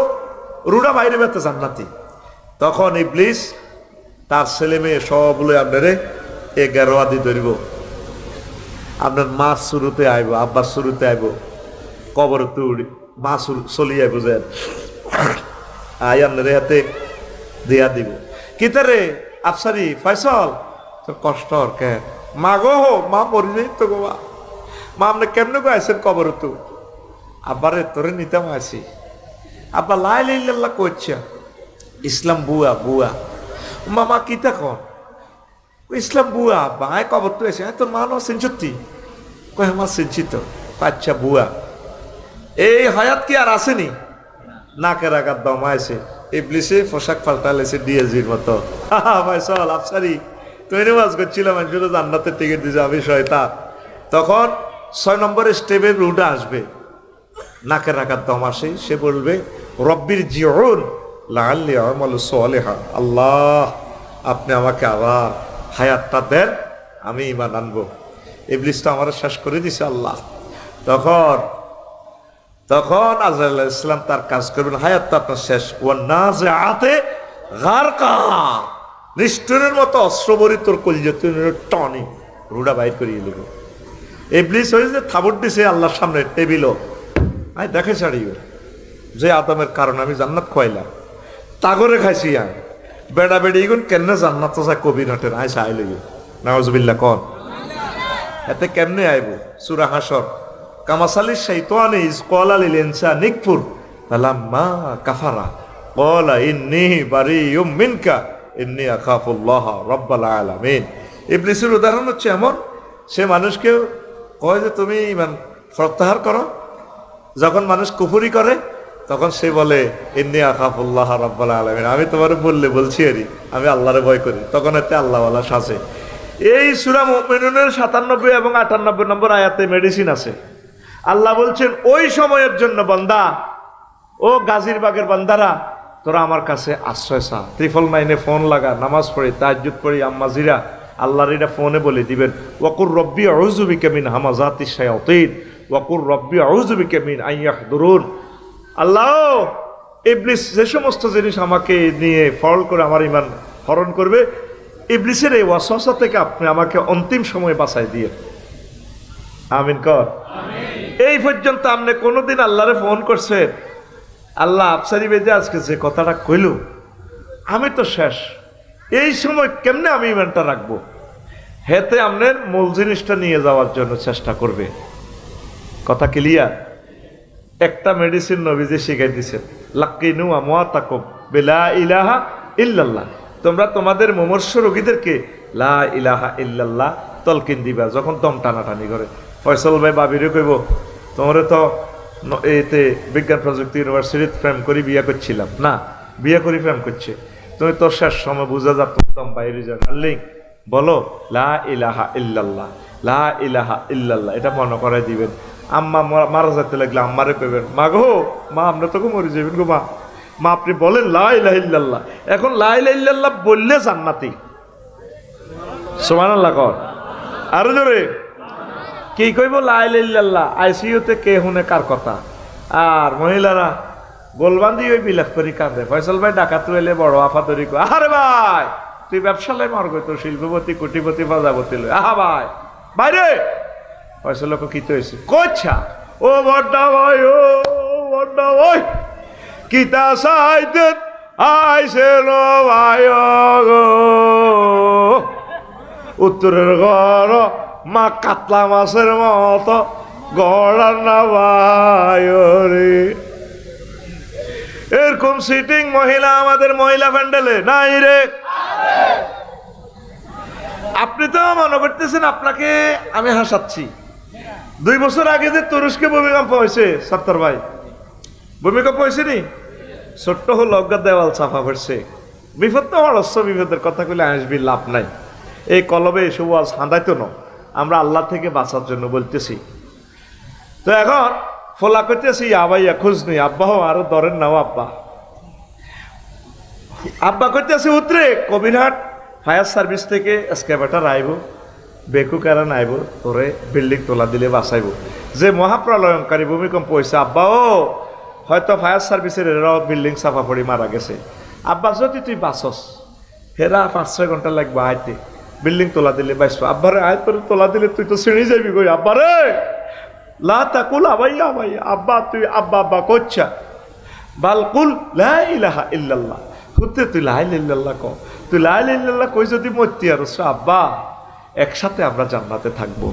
রুডা বাইরে বেতে জান্নাতি। তখন ইবলিস তার ছেলে মেয়ে সবগুলো আপনারে 11 আদি ধরব, আপনার মা শুরুতে আইব, আব্বার শুরুতে আইব, কবর তুড়ি মা চলি আইব, যে আই আপনার হাতে দিয়া দিব। কিতারে আফসারি ফয়সল তোর কষ্ট কে? মা গো, মা মরি তো গো, মা আপনি কেমনে গো আইসেন কবর তু? আব্বারে তোরে নিতাম আসি। আব্বা লাই লাইল্লাহ করছে, ইসলাম বুয়া বুয়া। মামা কিতা কন? ইসলাম বুয়া বাঙায় কবর তো এসে তোর মা চিন সত্যি? কয় আমার চিনছি তো। আচ্ছা বুয়া, এই হায়াত কি আর আসেনি? নাকের আঘাত দমাইছে, ইবলিসে পোশাক পাল্টালেছে ডিএজির মতো। ভাই চল আফসারি তুই নামাজ করছিলাম, জান্নাতের টিকিট দিছে, আমি শয়তান। তখন 6 নম্বর স্টেপের রুটা আসবে, নাকের আঘাত দম আসে, সে বলবে রব্বির জিউন লাআল্লি আমালু সালিহা, আল্লাহ আপনি আমাকে আবার হায়াতটা দেন, আমি ঈমান আনবো। ইবলিস তো আমার শেষ করে দিছে আল্লাহ। তখন তখন আজরাইল আলাইহিস সালাম তার কাজ করবেন, হায়াতটা আপনার শেষ। ওয়ান নাজিআতে গারকা, নিষ্ঠুরের মতো অস্ত্রবরী তোর কলিজাতে টনি রুডা বাইর করিয়ে দেব। ইবলিস হয়েছে থাবর দিছে আল্লাহর সামনে টেবিলও আই দেখে ছাড়িও যে আদমের কারণে আমি জান্নাত খোয়াইলাম তাগরে খাইছি আমি বেড়া বেড়ি এগুন কেমনে জান্নাত চাই কবির হাটের আই চাই লইও নাউজুবিল্লাহ কন এতে কেমনে আইব সূরা হাসর কামাসালিস শাইতানি ইজ ক্বালা লিল ইনসানি নিকফুর ফালাম্মা কাফারা ক্বালা ইন্নী বারিয়ুম মিনকা ইন্নী আখাফুল্লাহ রাব্বাল আলামিন। ইবলিসের উদাহরণ হচ্ছে এমন, সে মানুষকে কয় যে তুমি ইমান প্রত্যাহার করো, যখন মানুষ কুফরি করে তখন সে বলে ইন্নী আখাফুল্লাহ রাব্বাল আলামিন, আমি তোমার বললে বলছি আরই আমি আল্লাহরে ভয় করি, তখন এতে আল্লাহওয়ালা সাজে। এই সূরা মুমিনুনের 97 এবং 98 নম্বর আয়াতে মেডিসিন আছে। আল্লাহ বলছেন ওই সময়ের জন্য বান্দা, ও গাজীরবাগের বান্দারা তোরা আমার কাছে আশ্রয় চা, 999 ফোন লাগা, নামাজ পড়ি, তাহাজ্জুদ পড়ি, আম্মাজিরা আল্লাহর এটা ফোনে বলে দিবেন ওয়াকুর রব্বি আউযু বিকা মিন হামাযাতিশ শায়াতিন ওয়াকুর রব্বি আউযু বিকা মিন আন ইয়াহদুরুন। আল্লাহ ইবলিস যে সমস্ত জিনিস আমাকে নিয়ে ফল করে আমার ঈমান হরণ করবে, ইবলিসের এই ওয়াসওয়াসা থেকে আপনি আমাকে অন্তিম সময় বাঁচাই দিয়ে। আমিন কর। এই পর্যন্ত আপনি কোনোদিন আল্লাহরে ফোন করছেন আল্লাহ আফসারি বেজে আজকে যে কথাটা কইল আমি তো শেষ, এই সময় কেমনে আমি ইমানটা রাখবো? হেতে আপনার মূল জিনিসটা নিয়ে যাওয়ার জন্য চেষ্টা করবে। কথা ক্লিয়ার? একটা মেডিসিন নবীজি শিখাই দিছেন, লাকিনু আমওয়াতাকুম বিলা ইলাহা ইল্লাল্লাহ, তোমরা তোমাদের মুমূর্ষ রোগীদেরকে লা ইলাহা ইল্লাল্লাহ তলকিন দিবা যখন দম টানাটানি করে। ফয়সাল ভাই বাবিরে কইব তোমরা তো এতে বিজ্ঞান প্রযুক্তি ইউনিভার্সিটিতে প্রেম করি বিয়ে করছিলাম না, বিয়ে করি প্রেম করছে, তুমি তো শেষ সময় বুঝা যা দম বাইরে যা ডার্লিং বলো লা ইলাহা ইল্লাল্লাহ, লা ইলাহা ইল্লাল্লাহ, এটা মনে করাই দিবেন। আম্মা মারা যেতে লাগলে আম্মারে পেবেন, মা গো মা আমরা তোকে মরে যাবেন গো মা, মা আপনি বলেন লা ইলাহা ইল্লাল্লাহ। এখন লা ইলাহা ইল্লাল্লাহ বললে জান্নাতি। সুবহানাল্লাহ কর আরো জোরে। কি কইব লা ইলাহা ইল্লাল্লাহ? আইসিইউতে কে শুনে কার কথা? আর মহিলারা গোলবান্দি ওই বিলাস করি কাঁদে। ফয়সাল ভাই ডাকাত এলে বড় আফা তৈরি কর, আরে ভাই তুই ব্যবসালে মারগো, তোর শিল্পপতি কোটিপতি প্রজাপতি লই, আহা ভাই বাইরে। ফয়সাল কি তো হয়েছে কোচ্ছা ও বড্ডা ভাই, ও বড্ডা ভাই কিতা সাইতে আইসে লো ভাই গো, উত্তরের ঘর মা কাতলা মাছের মতো গড়ার না ভাই রে। এরকম সিটিং মহিলা আমাদের মহিলা প্যান্ডেলে নাই রে। আপনি তো মনে করতেছেন আপনাকে আমি হাসাচ্ছি। 2 বছর আগে যে তুরস্কে ভূমিকম্প হয়েছে সত্তর ভাই, ভূমিকম্প হয়েছে নি, ছোট্ট হলো অজ্ঞা দেওয়াল চাপা পড়ছে, বিপদ তো অবশ্য বিপদের কথা কইলে আসবি লাভ নাই। এই কলবে এসব আজ হাঁদাইতো না, আমরা আল্লাহ থেকে বাঁচার জন্য বলতেছি। তো এখন ফোলা করতেছি আবাইয়া খোঁজ নেই, আব্বা হো আরো ধরেন নাও আব্বা, আব্বা করতেছি উতরে কবিরহাট ফায়ার সার্ভিস থেকে এসকেভেটার আইব, বেকু কারণ আইব তোরে বিল্ডিং তোলা দিলে বাঁচাইব। যে মহাপ্রলয়ঙ্কারী ভূমিকম্প হয়েছে আব্বা ও হয়তো ফায়ার সার্ভিসের এরাও বিল্ডিং চাপা পড়ি মারা গেছে, আব্বা যদি তুই বাঁচস হেরা 5-6 ঘন্টা লাগবে আইতে, বিল্ডিং তোলা দিলে বাইসবো। আব্বারে আয় তোর তোলা দিলে তুই তো ছিঁড়ে যাবি কই, আব্বারে লা তাকুল আবাইয়া আবাইয়া, আব্বা তুই আব্বা আব্বা করছা বাল কুল লা ইলাহা ইল্লাল্লাহ, কুতে তুই লা ইলাহা ইল্লাল্লাহ ক, তুই লা ইলাহা ইল্লাল্লাহ কই যদি মরতি আর আব্বা একসাথে আমরা জান্নাতে থাকবো।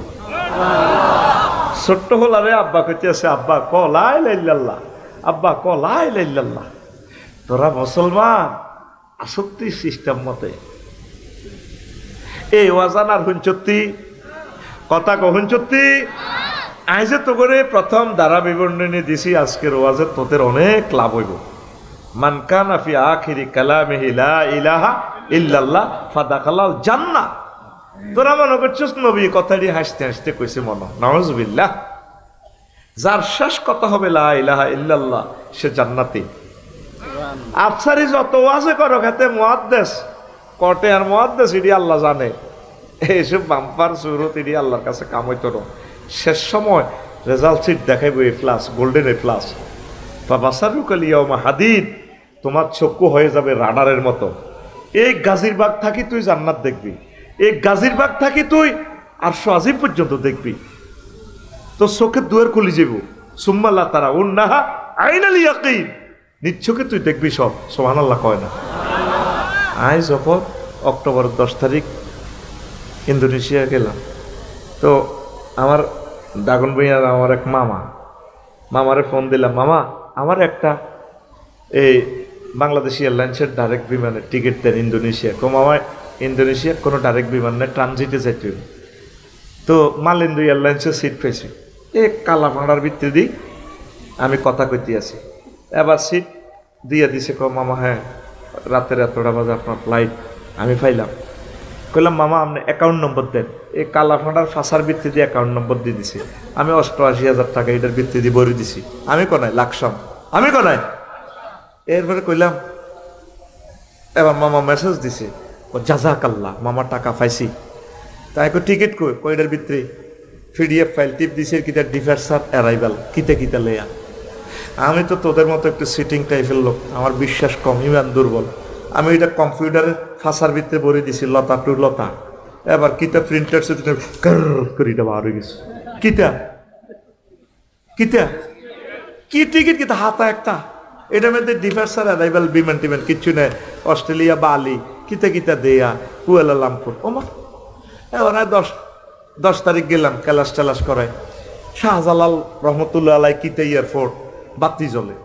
ছোট্ট হলারে আব্বা কইতে আছে আব্বা ক লা ইলাহা ইল্লাল্লাহ, আব্বা ক লা ইলাহা ইল্লাল্লাহ। তোরা মুসলমান আসক্তি সিস্টেম মতে এই ওয়াজান আর হুঞ্চত্তি কথা কহুঞ্চত্তি আইজে তো করে প্রথম দ্বারা বিবরণী দিছি, আজকের ওয়াজে তোদের অনেক লাভ হইব। মান কানা ফি আখিরি কালামিহি লা ইলাহা ইল্লাল্লাহ ফাদাখালাল জান্নাহ। তোরা মনে করছিস নবী কথাটি হাসতে হাসতে কইছে মনে, নাউজুবিল্লাহ। যার শেষ কথা হবে লা ইলাহা ইল্লাল্লাহ সে জান্নাতি। আফসারি যত ওয়াজে করো খেতে মুহাদ্দিস কটে আর মুহাদ্দিস ইডি আল্লাহ জানে, এইসব বাম্পার সুরত ইডি আল্লাহর কাছে কাম হইতো না। শেষ সময় রেজাল্ট সিট দেখাইব A plus, golden A plus. বাসারুকাল ইয়াউমা হাদিদ, তোমার চক্ষু হয়ে যাবে রাডারের মতো। এই গাজীরবাগ থাকি তুই জান্নাত দেখবি, এই গাজীরবাগ থাকি তুই আরশ আজিম পর্যন্ত দেখবি, তো চোখের দুয়ার খুলে যাব। সুম্মাল্লাহ তারা উন্নাহা আইনাল ইয়াকিন, নিচ্ছকে তুই দেখবি সব। সুবহানাল্লাহ কয় না? আজ যখন অক্টোবর 10 তারিখ ইন্দোনেশিয়া গেলাম, তো আমার দাগন ভাইয়ার আমার এক মামারে ফোন দিলাম, মামা আমার একটা এই বাংলাদেশ এয়ারলাইন্সের ডাইরেক্ট বিমানের টিকিট দেন ইন্দোনেশিয়া। মামা ইন্দোনেশিয়া কোনো ডাইরেক্ট বিমান নেই, ট্রানজিটে যেতে হবে। তো মালিন্দু এয়ারলাইন্সের সিট পেয়েছি, এ কালা ভাড়ার ভিত্তি দিই আমি কথা কইতে আছি, এবার সিট দিয়ে দিছে। মামা হ্যাঁ রাতের এতটা বাজে আপনার ফ্লাইট। আমি পাইলাম, কইলাম মামা আপনি অ্যাকাউন্ট নম্বর দেন। এই কালা ভাড়ার ফাঁসার ভিত্তি দিয়ে অ্যাকাউন্ট নম্বর দিয়ে দিছে। আমি 88,000 টাকা এটার ভিত্তি দিয়ে ভরে দিছি। আমি কোনায় লাকসাম, আমি কোনায়। এরপরে কইলাম, এবার মামা মেসেজ দিছে, ও জাযাকাল্লাহ মামা টাকা পাইছি। তাই টিকিট কইটার ভিতরে পিডিএফ ফাইল টিপ দিছে, কিতা ডিপার্চার অ্যারাইভাল কিতা কিতা লেয়া। আমি তো তোদের মতো একটু সিটিং টাইপের লোক, আমার বিশ্বাস কম, ইমান দুর্বল। আমি এটা কম্পিউটারের ফাঁসার ভিতরে ভরে দিছি লতা টু লতা। এবার কিতা প্রিন্টার করে এটা বার হয়ে গেছে। কিতা কিতা কি টিকিট কিতা হাতা একটা, এটার মধ্যে ডিপার্চার অ্যারাইভাল বিমান টিমান কিচ্ছু নেই। অস্ট্রেলিয়া বালি কিতা কিতা দেয়া, কুয়ালালামপুর। ওমা এবার 10 তারিখ গেলাম, ক্যালাস টেলাস করায়। শাহজালাল রহমতুল্লাহ আলাই কিতা এয়ারপোর্ট, বাতি জ্বলে।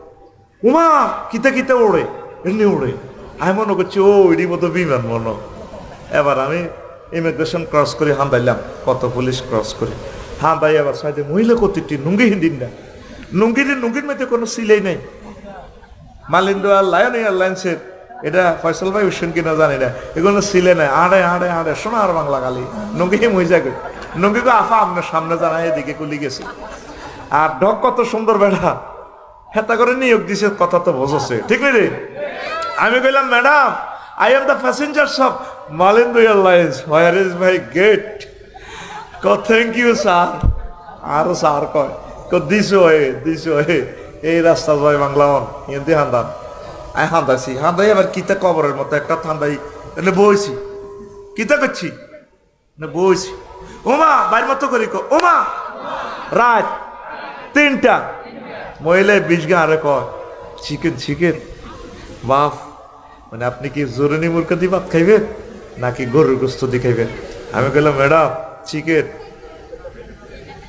উমা কিতা কিতা ওড়ে, এমনি ওড়ে। আমি মনে করছি ও এরই মতো বিমান মনে। এবার আমি ইমিগ্রেশন ক্রস করে হান্দাইলাম, কত পুলিশ ক্রস করে হান্দাই। এবার সাইডে মহিলা কতটি নুঙ্গি হিন্দিন না, নুঙ্গির মধ্যে কোনো সিলাই নেই। মালিন্দু লায়ন এয়ারলাইন্সের, এটা ফয়সাল ভাই উঠছেন কিনা জানি না, এগুলো সিলে নাই। আড়ে আড়ে আড়ে সোনার বাংলা গালি নুঙ্গি মহিজা কই, নুঙ্গি কো আফা আপনার সামনে জানাই এদিকে কুলি গেছে। আর ঢক কত সুন্দর বেড়া, হেতা করে নিয়োগ দিছে, কথা তো বোঝছে ঠিক নেই রে। আমি কইলাম madam I am the passengers of Malindo airlines, where is my gate? Thank you sir. আর স্যার কয় দিস ওয়ে, এই রাস্তা জয় বাংলা মন ইন্দি হান্দান। আমি হান্দাই আবার কিতা কবরের মতো একটা ঠান্ডাই এনে বইছি। কিতা করছি না বইছি। ওমা বাইর মতো করি ওমা রাত 3টা মহিলা 20 গা আরে কয় চিকেন বাফ, মানে আপনি কি জোরনি মুরগা দিয়ে ভাত খাইবেন নাকি গরুর গোস্ত দিয়ে খাইবেন? আমি কইলাম ম্যাডাম চিকেন।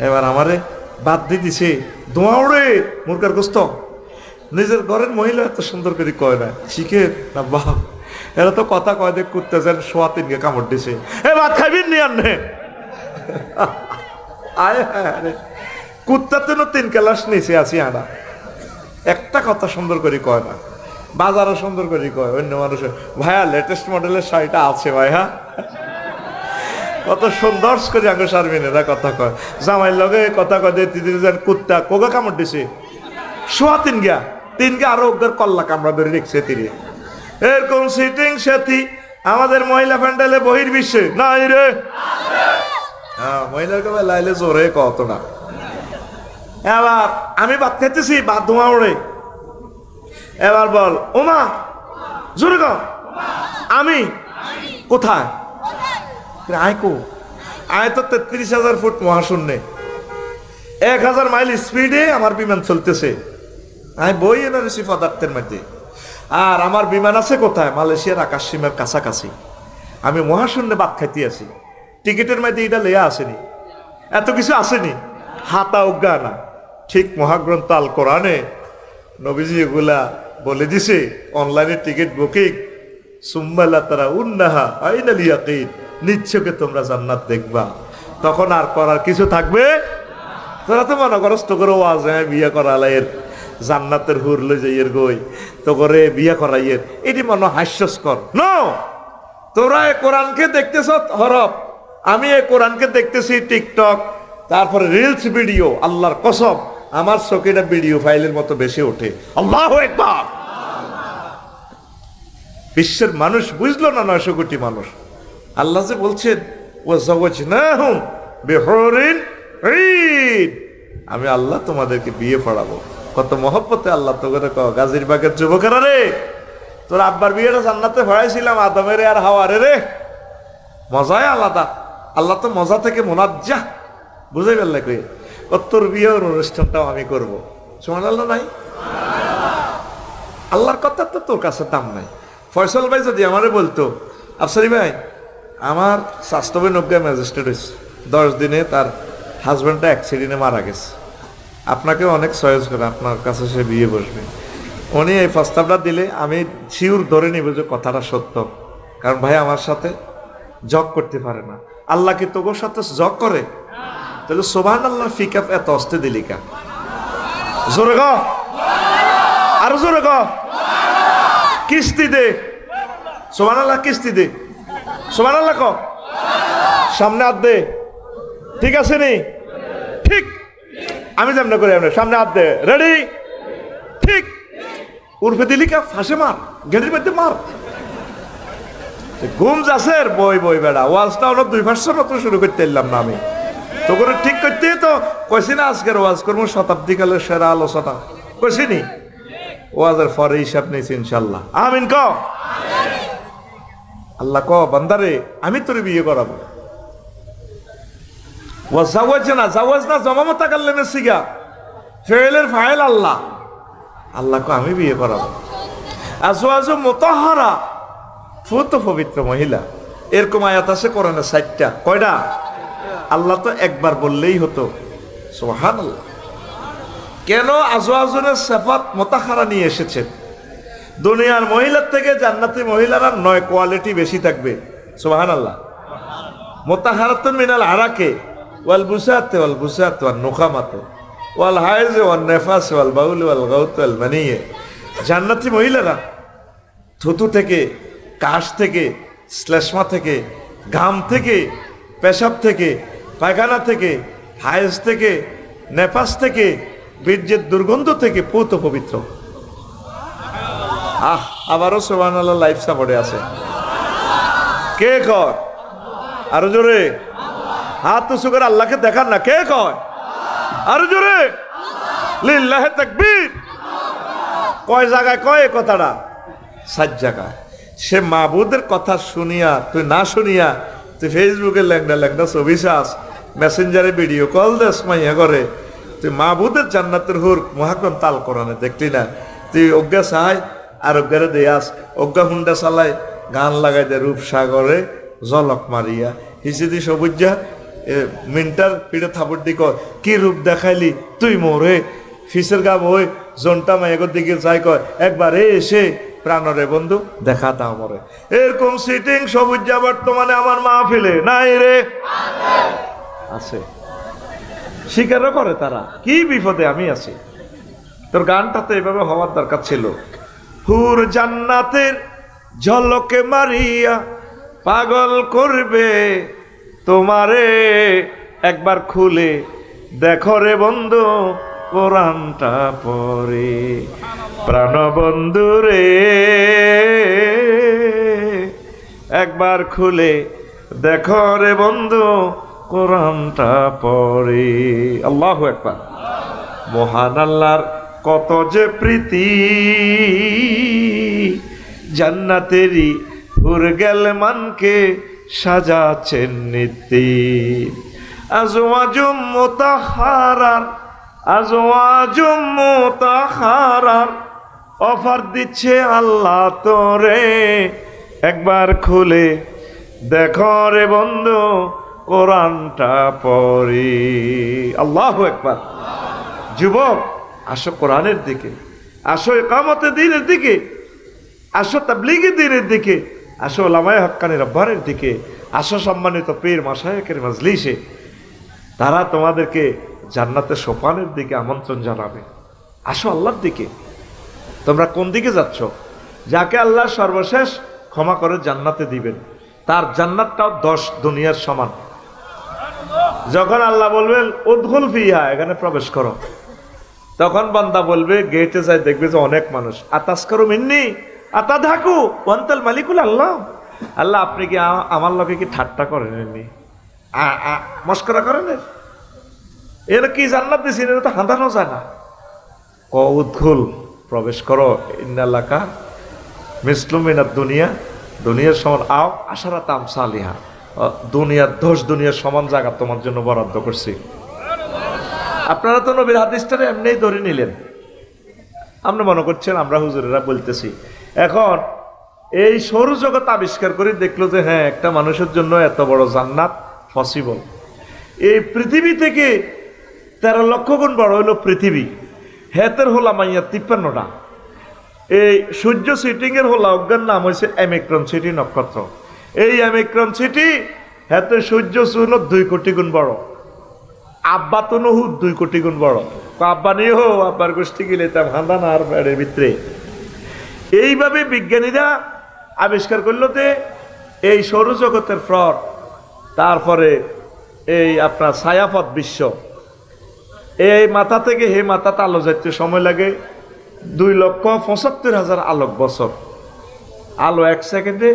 এবার আমারে বাদ দিয়ে দিছে, ধোঁয়া উড়ে মুরগার গোস্ত। নিজের ঘরের মহিলা এত সুন্দর করে কয় না চিকেন না বাপ। এরা তো কথা কয় দেখ করতে যান, সোয়া 3 গে কামড় দিছে। এ ভাত খাইবেন নি আনে আয় আরে কুত্তাতে 3 ক্লাস নিয়েছে আছি আনা। একটা কথা সুন্দর করে কয় না, বাজারও সুন্দর করে কয়। অন্য মানুষের ভাইয়া লেটেস্ট মডেলের শাড়িটা আছে ভাইয়া, কত সুন্দর করে আগে সারবিনেরা কথা কয়। জামাইয়ের লগে কথা কয় দিয়ে তিন যান কুত্তা কোগা কামড় দিছে, সোয়া 3 গা আরো ওদের কল্লা কামড়া ধরে রেখছে তিরে। এরকম সিটিং সাথী আমাদের মহিলা প্যান্ডেলে বহির্বিশ্বে নাই রে। হ্যাঁ মহিলার কথা লাইলে জোরে কত না। এবার আমি ভাত খাইতেছি, ভাত ধোঁয়া ওড়ে। এবার বল ওমা জোরে কর, আমি কোথায়? আয় তো 33,000 ফুট মহাশূন্যে, 1000 মাইল স্পিডে আমার বিমান চলতেছে। আমি বই এনেছি পদার্থের মধ্যে। আর আমার বিমান আছে কোথায়? মালয়েশিয়ার আকাশ সীমার কাছাকাছি। আমি মহাশূন্যে ভাত খাইতে আছি। টিকিটের মধ্যে এটা লেয়া আসেনি, এত কিছু আসেনি, হাতা অজ্ঞা না। ঠিক মহাগ্রন্থ আল কোরআনে নবীজি এগুলা বলে দিছে, অনলাইনে টিকিট বুকিং সুম্মাল্লাহ তারা উন্নাহা আইনাল ইয়াকিন, নিশ্চয়কে তোমরা জান্নাত দেখবা। তখন আর করার কিছু থাকবে। তোরা তো মনে করস তো করে ওয়াজ বিয়ে করালাইয়ের জান্নাতের হুর লই যাইয়ের গই তো করে বিয়ে করাইয়ের, এটি মনে হাস্যস্কর। নো, তোরা এই কোরআনকে দেখতেছ হরফ, আমি এই কোরআনকে দেখতেছি টিকটক, তারপরে রিলস ভিডিও। আল্লাহর কসম আমার চোখেটা ভিডিও ফাইলের মতো বেশি ওঠে। আল্লাহু আকবার। বিশ্বের মানুষ বুঝলো না, 900 কোটি মানুষ। আল্লাহ যে বলছেন ওয়াজাওয়াজনাহুম বিহুরিন ঈন, আমি আল্লাহ তোমাদেরকে বিয়ে পড়াবো। কত মহব্বতে আল্লাহ তো করে গাজীরবাগের যুবকেরা রে, তোর আব্বার বিয়েটা জান্নাতে ভরাইছিলাম আদমের আর হাওয়ারে রে, মজাই আলাদা। আল্লাহ তো মজা থেকে মোনাজ্জা, বুঝে ফেললে কই ও তোর বিয়ের অনুষ্ঠানটাও আমি করবো। সুবহানাল্লাহ নাই? আল্লাহর কথা তো তোর কাছে দাম নাই। ফয়সাল ভাই যদি আমারে বলতো আফসারি ভাই আমার স্বাস্থ্য নব্বই ম্যাজিস্ট্রেট হয়েছে, 10 দিনে তার হাজব্যান্ডটা অ্যাক্সিডেন্টে মারা গেছে, আপনাকে অনেক সহজ করে আপনার কাছে সে বিয়ে বসবে, উনি এই প্রস্তাবটা দিলে আমি শিওর ধরে নিব যে কথাটা সত্য। কারণ ভাই আমার সাথে জগ করতে পারে না। আল্লাহ কি তোর সাথে জগ করে? তাহলে সুবহানাল্লাহ ফিকাপ এত অস্তে দিলি কা? জোরে গো, আরো জোরে গো, কিস্তি দে সুবহানাল্লাহ, কিস্তি দে সুবহানাল্লাহ কো, সামনে হাত দে, ঠিক আছে নি? ঠিক আমি যেমন করি আমরা সামনে হাত দে, রেডি, ঠিক উর্ফে দিলি কা ফাঁসে মার, গেটের মধ্যে মার। ঘুম যাচ্ছে বই বই বেড়া, ওয়াজটা হলো 2 মতো শুরু করতে এলাম না আমি তো করে ঠিক করতে তো কইছি না আজকের ওয়াজ করবো শতাব্দীকালের সেরা আলোচনা কইছি নি, ওয়াজের পরে হিসাব নিয়েছি ইনশাল্লাহ। আমিন ক। আল্লাহ ক বান্দারে আমি তোর বিয়ে করাবো। ওয়াজাওয়াজ না জাওয়াজ না জমামতা কাল্লেমে সিগা ফেলের ফাইল আল্লাহ। আল্লাহ ক আমি বিয়ে করাবো। আজওয়াজু মুতাহহারা ফুত পবিত্র মহিলা, এরকম আয়াত আছে কোরআনে 60টা। কয়টা? আল্লাহ তো একবার বললেই হতো। সুবহানাল্লাহ। কেন আজওয়াজুনের সিফাত মুতাহহারা নিয়ে এসেছেন? দুনিয়ার মহিলার থেকে জান্নাতি মহিলারা 9 কোয়ালিটি বেশি থাকবে। সুবহানাল্লাহ। মুতাহহারাতুন মিনাল আরাকে ওয়াল বুসাতে ওয়াল বুসাত ওয়ান নুখামাতে ওয়াল হাইজ ওয়ান নিফাস ওয়াল বাউল ওয়াল গাউত ওয়াল মানিয়ে। জান্নাতি মহিলারা থুতু থেকে, কাশ থেকে, শ্লেষ্মা থেকে, ঘাম থেকে, পেশাব থেকে, পায়খানা থেকে, হাইজ থেকে, নেফাস থেকে, বীর্যের দুর্গন্ধ থেকে পুত পবিত্র। আবারও সুবহানাল্লাহ লাইফ সাপোর্টে আছে। কে কয়? আরো জোরে হাত উঁচু করে আল্লাহকে দেখান না। কে কয়? আরো জোরে লিল্লাহি তাকবীর। কয় জায়গায় কয় এ কথাটা? 7 জায়গায়। সে মাবুদের কথা শুনিয়া তুই না শুনিয়া তুই ফেসবুকে ল্যাংডা ল্যাংডা ছবি চাস, মেসেঞ্জারে ভিডিও কল দেস মাইয়া করে, তুই মাবুদের জান্নাতের হুর মহাকরম তাল কোরআনে দেখলি না? তুই অজ্ঞা চাই আর অজ্ঞারে দেয়াস, অজ্ঞা হুন্ডা চালাই গান লাগাই দে রূপসাগরে জলক মারিয়া হিসিদি সবুজা মিন্টার পিঠে থাপড় দি কয় কি রূপ দেখাইলি তুই মোরে ফিসের গা বই জনটা মায়ের দিকে যাই কয় একবারে এসে প্রাণরে বন্ধু দেখা দাও মরে। এরকম সিটিং সবুজা বর্তমানে আমার মাহফিলে নাই রে? আছে। স্বীকারও করে তারা। কি বিপদে আমি আছি। তোর গানটা তো এভাবে হওয়ার দরকার ছিল। হুর জান্নাতের ঝলকে মারিয়া পাগল করবে তোমারে, একবার খুলে দেখো রে বন্ধু কোরআনটা পড়ে। প্রাণবন্ধু রে একবার খুলে দেখো রে বন্ধু কোরআনটা পড়ে। আল্লাহু আকবার। মহান আল্লাহর কত যে প্রীতি, জান্নাতেরই হুর গেলমানকে সাজাচ্ছেন নীতি। আজওয়াজুম মুতাহহারার, আজওয়াজুম মুতাহহারার অফার দিচ্ছে আল্লাহ তোরে, একবার খুলে দেখো রে বন্ধু কোরআনটা পড়ি। আল্লাহু আকবার। যুবক আসো কোরআনের দিকে, আসো ইকামতে দ্বীনের দিকে, আসো তাবলীগে দ্বীনের দিকে, আসো উলামায়ে হক্কানি রব্বানের দিকে, আসো সম্মানিত পীর মাশায়েখের মজলিসে। তারা তোমাদেরকে জান্নাতের সোপানের দিকে আমন্ত্রণ জানাবে। আসো আল্লাহর দিকে। তোমরা কোন দিকে যাচ্ছ? যাকে আল্লাহ সর্বশেষ ক্ষমা করে জান্নাতে দিবেন, তার জান্নাতটাও 10 দুনিয়ার সমান। যখন আল্লাহ বলবেন উদখুল ফিহা, এখানে প্রবেশ করো, তখন বান্দা বলবে, গেটে যায় দেখবে যে অনেক মানুষ, আতাসকারু মিন্নি আতাধাকু ওয়ান্তাল মালিকুল আল্লাহ। আল্লাহ আপনি কি আমার লোকে কি ঠাট্টা করেন, এমনি মস্করা করেন? এর কি জান্নাত দিয়েছেন? এটা তো হাঁদানো যায় না। উদখুল প্রবেশ করো, ইন্নাল্লাকা মিসলু মিনাত দুনিয়া, দুনিয়ার সমান আও আশারাত আমসালিহা, দুনিয়ার 10 দুনিয়ার সমান জায়গা তোমার জন্য বরাদ্দ করছি। আপনারা তো নবীর হাদিসটারে এমনিই ধরে নিলেন, আপনি মনে করছেন আমরা হুজুরেরা বলতেছি। এখন এই সৌরজগৎ আবিষ্কার করে দেখলো যে হ্যাঁ, একটা মানুষের জন্য এত বড় জান্নাত পসিবল। এই পৃথিবী থেকে 13 লক্ষ গুণ বড় হলো পৃথিবী। হেতের হোলা মাইয়া 53টা। এই সূর্য সিটিংয়ের হোলা অজ্ঞান নাম হয়েছে অ্যামিক্রন সিটি নক্ষত্র। এই অ্যামিক্রন সিটি হেতের সূর্য চূর্ণ 2 কোটি গুণ বড়। আব্বা তো নহু 2 কোটি গুণ বড়। আব্বা নিয়ে হো আব্বার গোষ্ঠী গেলে তাম হান্দান আর বেড়ের ভিতরে। এইভাবে বিজ্ঞানীরা আবিষ্কার করলো যে এই সৌরজগতের ফ্রড, তারপরে এই আপনার ছায়াপথ বিশ্ব, এই মাথা থেকে হে মাথাতে আলো যাইতে সময় লাগে 2,75,000 আলোক বছর। আলো 1 সেকেন্ডে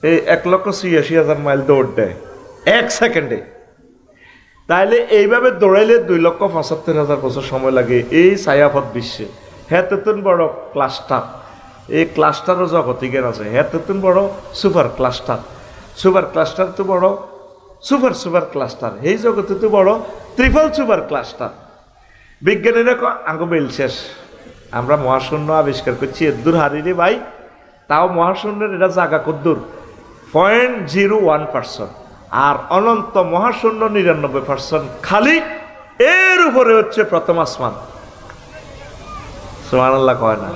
এই 1,86,000 মাইল দৌড় দেয় 1 সেকেন্ডে। তাইলে এইভাবে দৌড়াইলে 2,75,000 বছর সময় লাগে এই ছায়াপথ বিশ্বে। হেতন বড় ক্লাস্টার, এই ক্লাস্টারও জগতে জ্ঞান আছে। হেতন বড় সুপার ক্লাস্টার, সুপার ক্লাস্টার তো বড় সুপার সুপার ক্লাস্টার, এই জগতে তো বড় ট্রিপল সুপার ক্লাস্টার। বিজ্ঞানীরা আঙ্গ বেল শেষ, আমরা মহাশূন্য আবিষ্কার করছি এদূর হারিয়ে ভাই, তাও মহাশূন্যের এটা জায়গা কদ্দূর 0.01%, আর অনন্ত মহাশূন্য 99% খালি। এর উপরে হচ্ছে প্রথম আসমান। সুবহানাল্লাহ কয় না?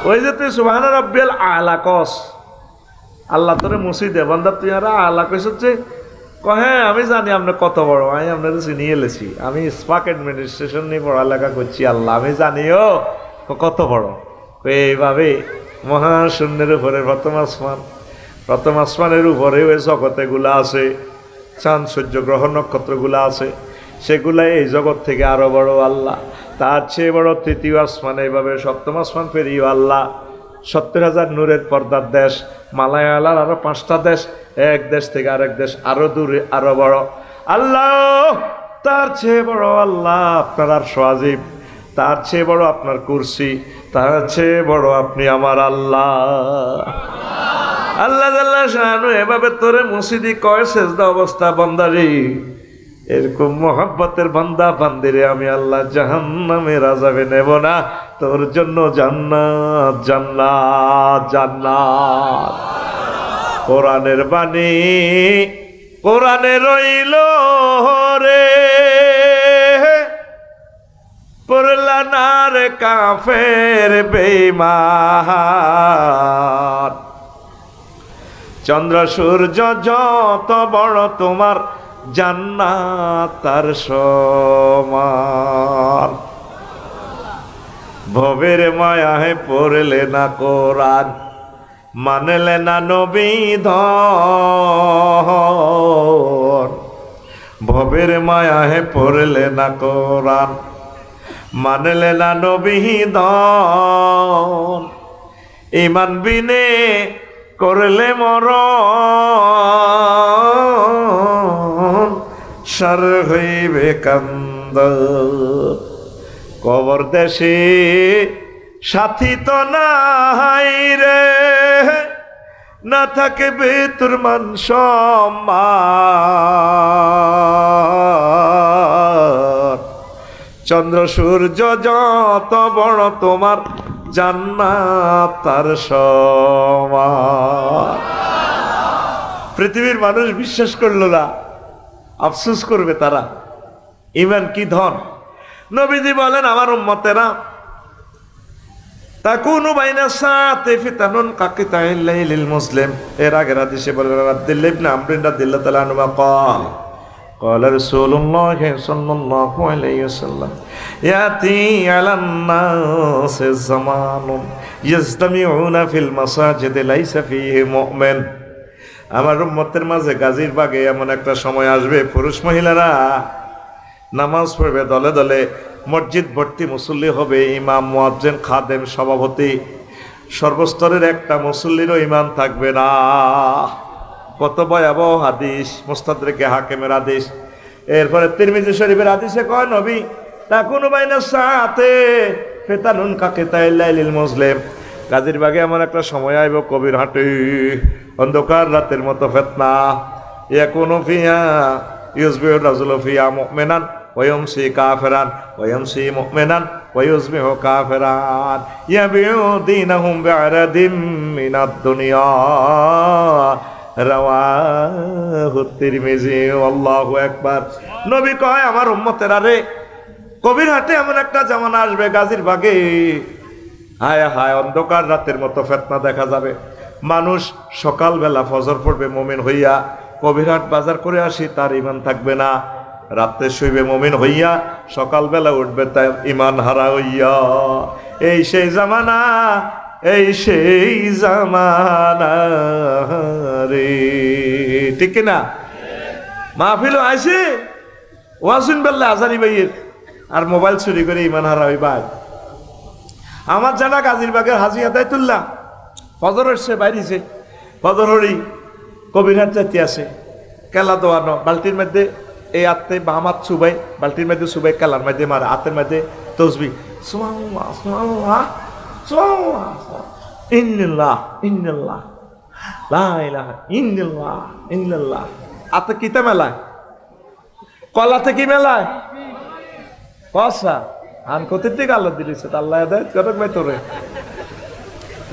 ওই যে তুই সুবহানা রাব্বিয়াল আলা কস, আল্লাহ তোরে মুসিদে বান্দা তুই আর আলা কইছ যে হ্যাঁ আমি জানি আপনি কত বড়, আমি আপনাদের চিনিয়ে এলেছি, আমি স্পাক অ্যাডমিনিস্ট্রেশন নিয়ে পড়ালেখা করছি, আল্লাহ আমি জানিও কত বড়। এইভাবে মহাশূন্যের উপরে প্রথম আসমান, প্রথম আসমানের উপরে ওই জগতেগুলো আছে, চাঁদ সূর্য গ্রহ নক্ষত্রগুলো আছে, সেগুলা এই জগৎ থেকে আরো বড় আল্লাহ। তার চেয়ে বড় তৃতীয় আসমান, এইভাবে সপ্তম আসমান পেরিয়ে আল্লাহ 70,000 নূরের পর্দার দেশ মালায়ালার আরো 5টা দেশ, এক দেশ থেকে আরেক দেশ আরো দূরে আরো বড় আল্লাহ। তার চেয়ে বড় আল্লাহ আপনার আর সজীব, তার চেয়ে বড় আপনার কুরসি, তার চেয়ে বড় আপনি আমার আল্লাহ। আল্লাহ আল্লাহ শাহানু এভাবে তোরে মসজিদি কয় সেজদা অবস্থা বান্দারি, এরকম মোহাব্বতের বান্দা বান্দিরে আমি আল্লাহ জাহান্নামের আযাবে নেব না, তোর জন্য জান্নাত জান্নাত জান্নাত। কোরআনের বাণী কোরআনে রইল রে, পড়লা না রে কাফের বেঈমান। চন্দ্র সূর্য যত বড় তোমার জান্নাত তার সমান। ভবের মায়ায় পড়লে না কোরআন, মানলে না নবী ধন। ভবের মায়ায় পড়লে না কোরআন, মানলে না নবী ধন। ঈমান বিনে করলে মরণ, সার হইবে কান্দ। কবর দেশে সাথী তো নাই রে, না থাকবে তোর মান সম্মান। চন্দ্র সূর্য যত বড় তোমার জান্নাত তার সমান। পৃথিবীর মানুষ বিশ্বাস করলো না, আফসোস করবে তারা। ঈমান কি ধন। নবীজি বলেন আমার উম্মতেরা তাকুনু বাইনা সাআতি ফিতানুন কাকিতাইল লাইলিল মুসলিম। এর আগের হাদিসে বলেন আব্দুল্লাহ ইবনে আমর রাদিয়াল্লাহু তাআলা আনহু قال قال رسول الله صلى الله عليه وسلم ياتي على الناس زمان يجتمعون في المساجد ليس فيه مؤمن। আমার উম্মতের মাঝে গাজীর বাগে এমন একটা সময় আসবে, পুরুষ মহিলারা নামাজ পড়বে দলে দলে, মসজিদ ভর্তি মুসল্লি হবে, ইমাম মুয়াজ্জিন খাদেম সভাপতি, সর্বস্তরের একটা মুসল্লিরও ইমান থাকবে না। কত ভয়াবহ হাদিস, মুস্তাদরিকে হাকিমের হাদিস। এরপরে তিরমিজি শরীফের হাদিসে কয় নবী তাকুনু বাইনা সাআতি ফিতানুন কাকিতাইল লাইলিল মুসলিম। গাজীরবাগে এমন একটা সময় আইব কবির হাটে অন্ধকার রাতের মতো ফিতনা ইয়াকুনু ফিহা ইউসবিহু রাজুলু ফিহা মুমিনান ওয়া ইয়ামসি কাফিরান ওয়া ইয়ামসি মুমিনান ওয়া ইউসবিহু কাফিরান ইয়াবিউ দীনাহুম বিআরাদিম মিনাদ দুনিয়া রাওয়াহু তিরমিজি আল্লাহু আকবার। নবী কয় আমার উম্মতেরা রে কবির হাটে এমন একটা জামানা আসবে গাজীরবাগে হায় হায় অন্ধকার রাতের মতো ফিতনা দেখা যাবে। মানুষ সকালবেলা ফজর পড়বে মুমিন হইয়া, কবিরহাট বাজার করে আসি তার ঈমান থাকবে না, রাতে শুইবে মুমিন হইয়া, সকালবেলা উঠবে তার ঈমান হারা হইয়া। এই সেই জামানা, এই সেই জামানা রে, ঠিক কিনা? মাহফিলও আইছে ওয়াসিন বেল্লা আজারি ভাইয়ের আর মোবাইল চুরি করে ঈমান হারা হইবা। আমার জানা গাজীরবাগের হাজি আদায়তুল্লাহ ফজর হচ্ছে বাইরেছে, ফজর হরি কবিরহাট যাইতে আছে, কেলা দোয়ানো বালতির মধ্যে এই আত্মে বামাত সুবাই, বালতির মধ্যে সুবাই কেলার মধ্যে মারে, হাতের মধ্যে তসবি সুবহানাল্লাহ সুবহানাল্লাহ সুবহানাল্লাহ ইন্নাল্লাহ ইন্নাল্লাহ লা ইলাহা ইল্লাল্লাহ ইল্লাল্লাহ। আতে কিতা মেলায়, কলাতে কি মেলায় কসা আন কোথের দিকে আল্লাহ দিলিছে আল্লাহ হেদায়েত করুক ভাই তোরে।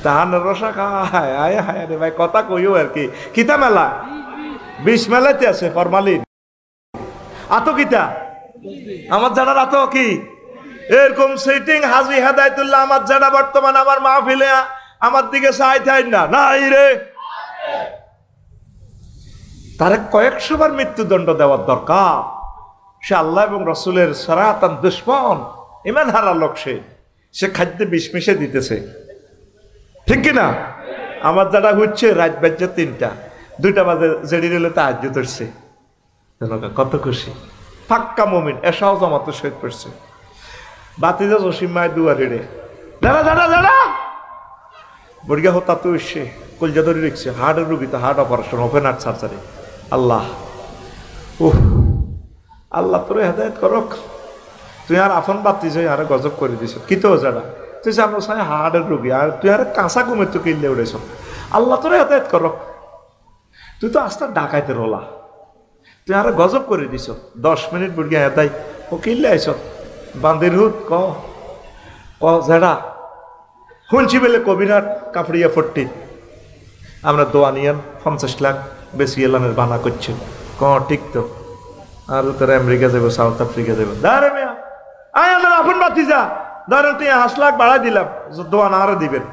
ধানের রসা খায় আয় হায় রে ভাই, কথা কইও আর কি। কিতা মেলা? বিষ মেলাতে আছে ফরমালিন। আতো কিতা আমার জানার আতো কি এরকম সেটিং হাজি হেদায়েতুল্লাহ আমার জানা বর্তমান আমার মাহফিলে আমার দিকে চাইতেই না নাই রে, তারে কয়েকশোবার মৃত্যুদণ্ড দেওয়ার দরকার। সে আল্লাহ এবং রসুলের সরাতান দুশ্মন, ইমান হারা লোক, সে খাদ্যে বিষ মিশে দিতেছে, ঠিক কিনা? আমার যারা হচ্ছে রাত বাজছে 3টা 2টা বাজে জেডি রেলে তাহাজ্জুদ হচ্ছে, কত খুশি। ফাক্কা মুমিন এসাও জামাতে শহীদ পড়ছে। বাতিজা জসিম মায়ের দুয়ারে রে দাঁড়া দাঁড়া দাঁড়া বর্গা হতা তো এসে কলজা ধরে রেখেছে, হার্টের রুগী তো, heart operation, open heart surgery. Allah Allah তোরে হেদায়েত করক। তুই আর আফন বাতি যাই আর গজব করে দিছ কি তো যারা তুই আমরা সাই হার্টের রুগী আর তুই আর কাঁচা ঘুমে তো কিনলে উড়েছ। আল্লাহ তোরে হেদায়েত করক। তুই তো আস্তে ডাকাইতে রোলা, তুই আর গজব করে দিছ। 10 মিনিট বুড়িয়া হেদাই ও কিনলে আইস বান্দির হুদ ক জেডা শুনছি বেলে কবিরহাট কাপড়িয়া 40 আমরা দোয়া নিয়ান 50 লাখ বেশি এলানের বানা করছে ক ঠিক তো। আর তোরা আমেরিকা যাবো, সাউথ আফ্রিকা যাবো, দাঁড়ে মেয়া আয় আমার আপন বাতি যা ধরেন তুই 5 লাখ বাড়াই দিলাম, দোয়া না আরো দিবেন,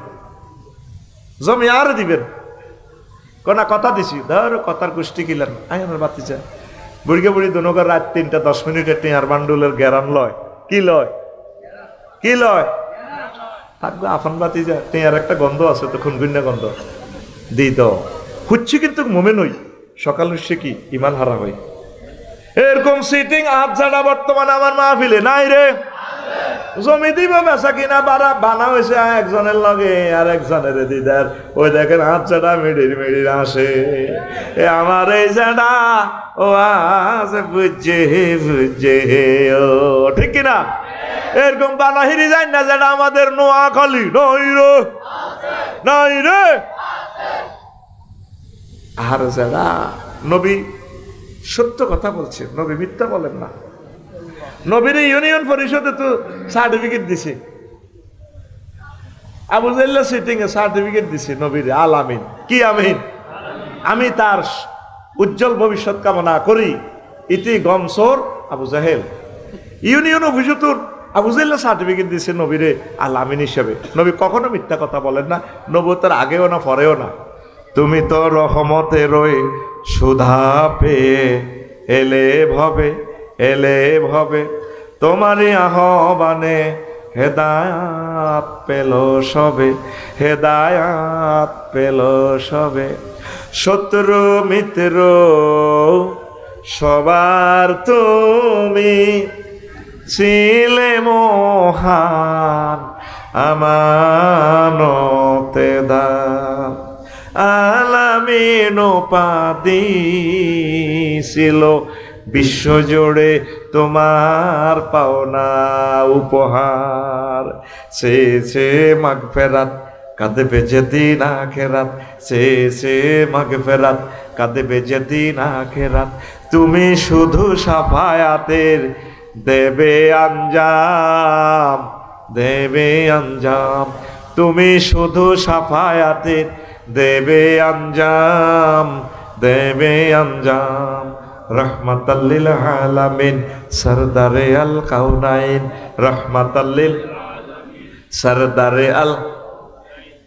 জমি আরো দিবেন, কোনা কথা দিছি ধর কথার গোষ্ঠী কিলেন। আয় আমার বাতি যা বুড়িকে বুড়ি দোনকার রাত 3টা 10 মিনিটে টিয়ার বান্ডুলের গ্যারান লয়, কি লয় কি লয় থাকবে আপন বাতি যা। টিয়ার একটা গন্ধ আছে তো, খুনগুন্যা গন্ধ দিই তো খুঁজছি, কিন্তু মোমেন হই সকাল উঠছে কি ইমান হারা হয়। এরকম সিটিং আজ যারা বর্তমানে আমার মাহফিলে নাই রে। জমি দিব বেচা কিনা বানা হয়েছে একজনের লগে আর একজনের দিদার, ওই দেখেন হাত চাটা মিডির মিডির আসে। আমার এই জানা ও আছে বুঝছে বুঝছে ও, ঠিক কিনা? এরকম বানাহিরি যায় না যেটা আমাদের নোয়াখালী নই রে, নাই রে। আর যারা নবী সত্য কথা বলছে, নবী মিথ্যা বলেন না। নবীর ইউনিয়ন পরিষদে তো সার্টিফিকেট দিছে, আবু জাহেল সিটিং এ সার্টিফিকেট দিছে নবীর আল আমিন। কি আমিন? আমি তার উজ্জ্বল ভবিষ্যৎ কামনা করি। ইতি গমসোর আবু জাহেল ইউনিয়ন অভিযোগ আবু জাহেল সার্টিফিকেট দিছে নবীরে আল আমিন হিসেবে। নবী কখনো মিথ্যা কথা বলেন না, নবুয়তের আগেও না পরেও না। তুমি তো রহমতেরই সুধা পেয়ে এলে ভবে তোমারই আহ্বানে হেদায়াত পেল সবে, হেদায়াত পেল সবে। শত্রু মিত্র সবার তুমি ছিলে মহান আমানতে দান, আলামিন উপাধি ছিল বিশ্বজুড়ে তোমার পাওনা উপহার। চেয়েছে মাগফিরাত কাঁদবে যেদিন আখেরাত, সে সে মাগফিরাত কাঁদবে যেদিন আখেরাত, তুমি শুধু সাফায়াতের দেবে আঞ্জাম, দেবে আঞ্জাম, তুমি শুধু সাফায়াতের দেবে আঞ্জাম, দেবে আঞ্জাম। রহমাতাল্লিল আলামিন সরদারে আল কাউনাইন, রহমাতাল্লিল সরদারে আল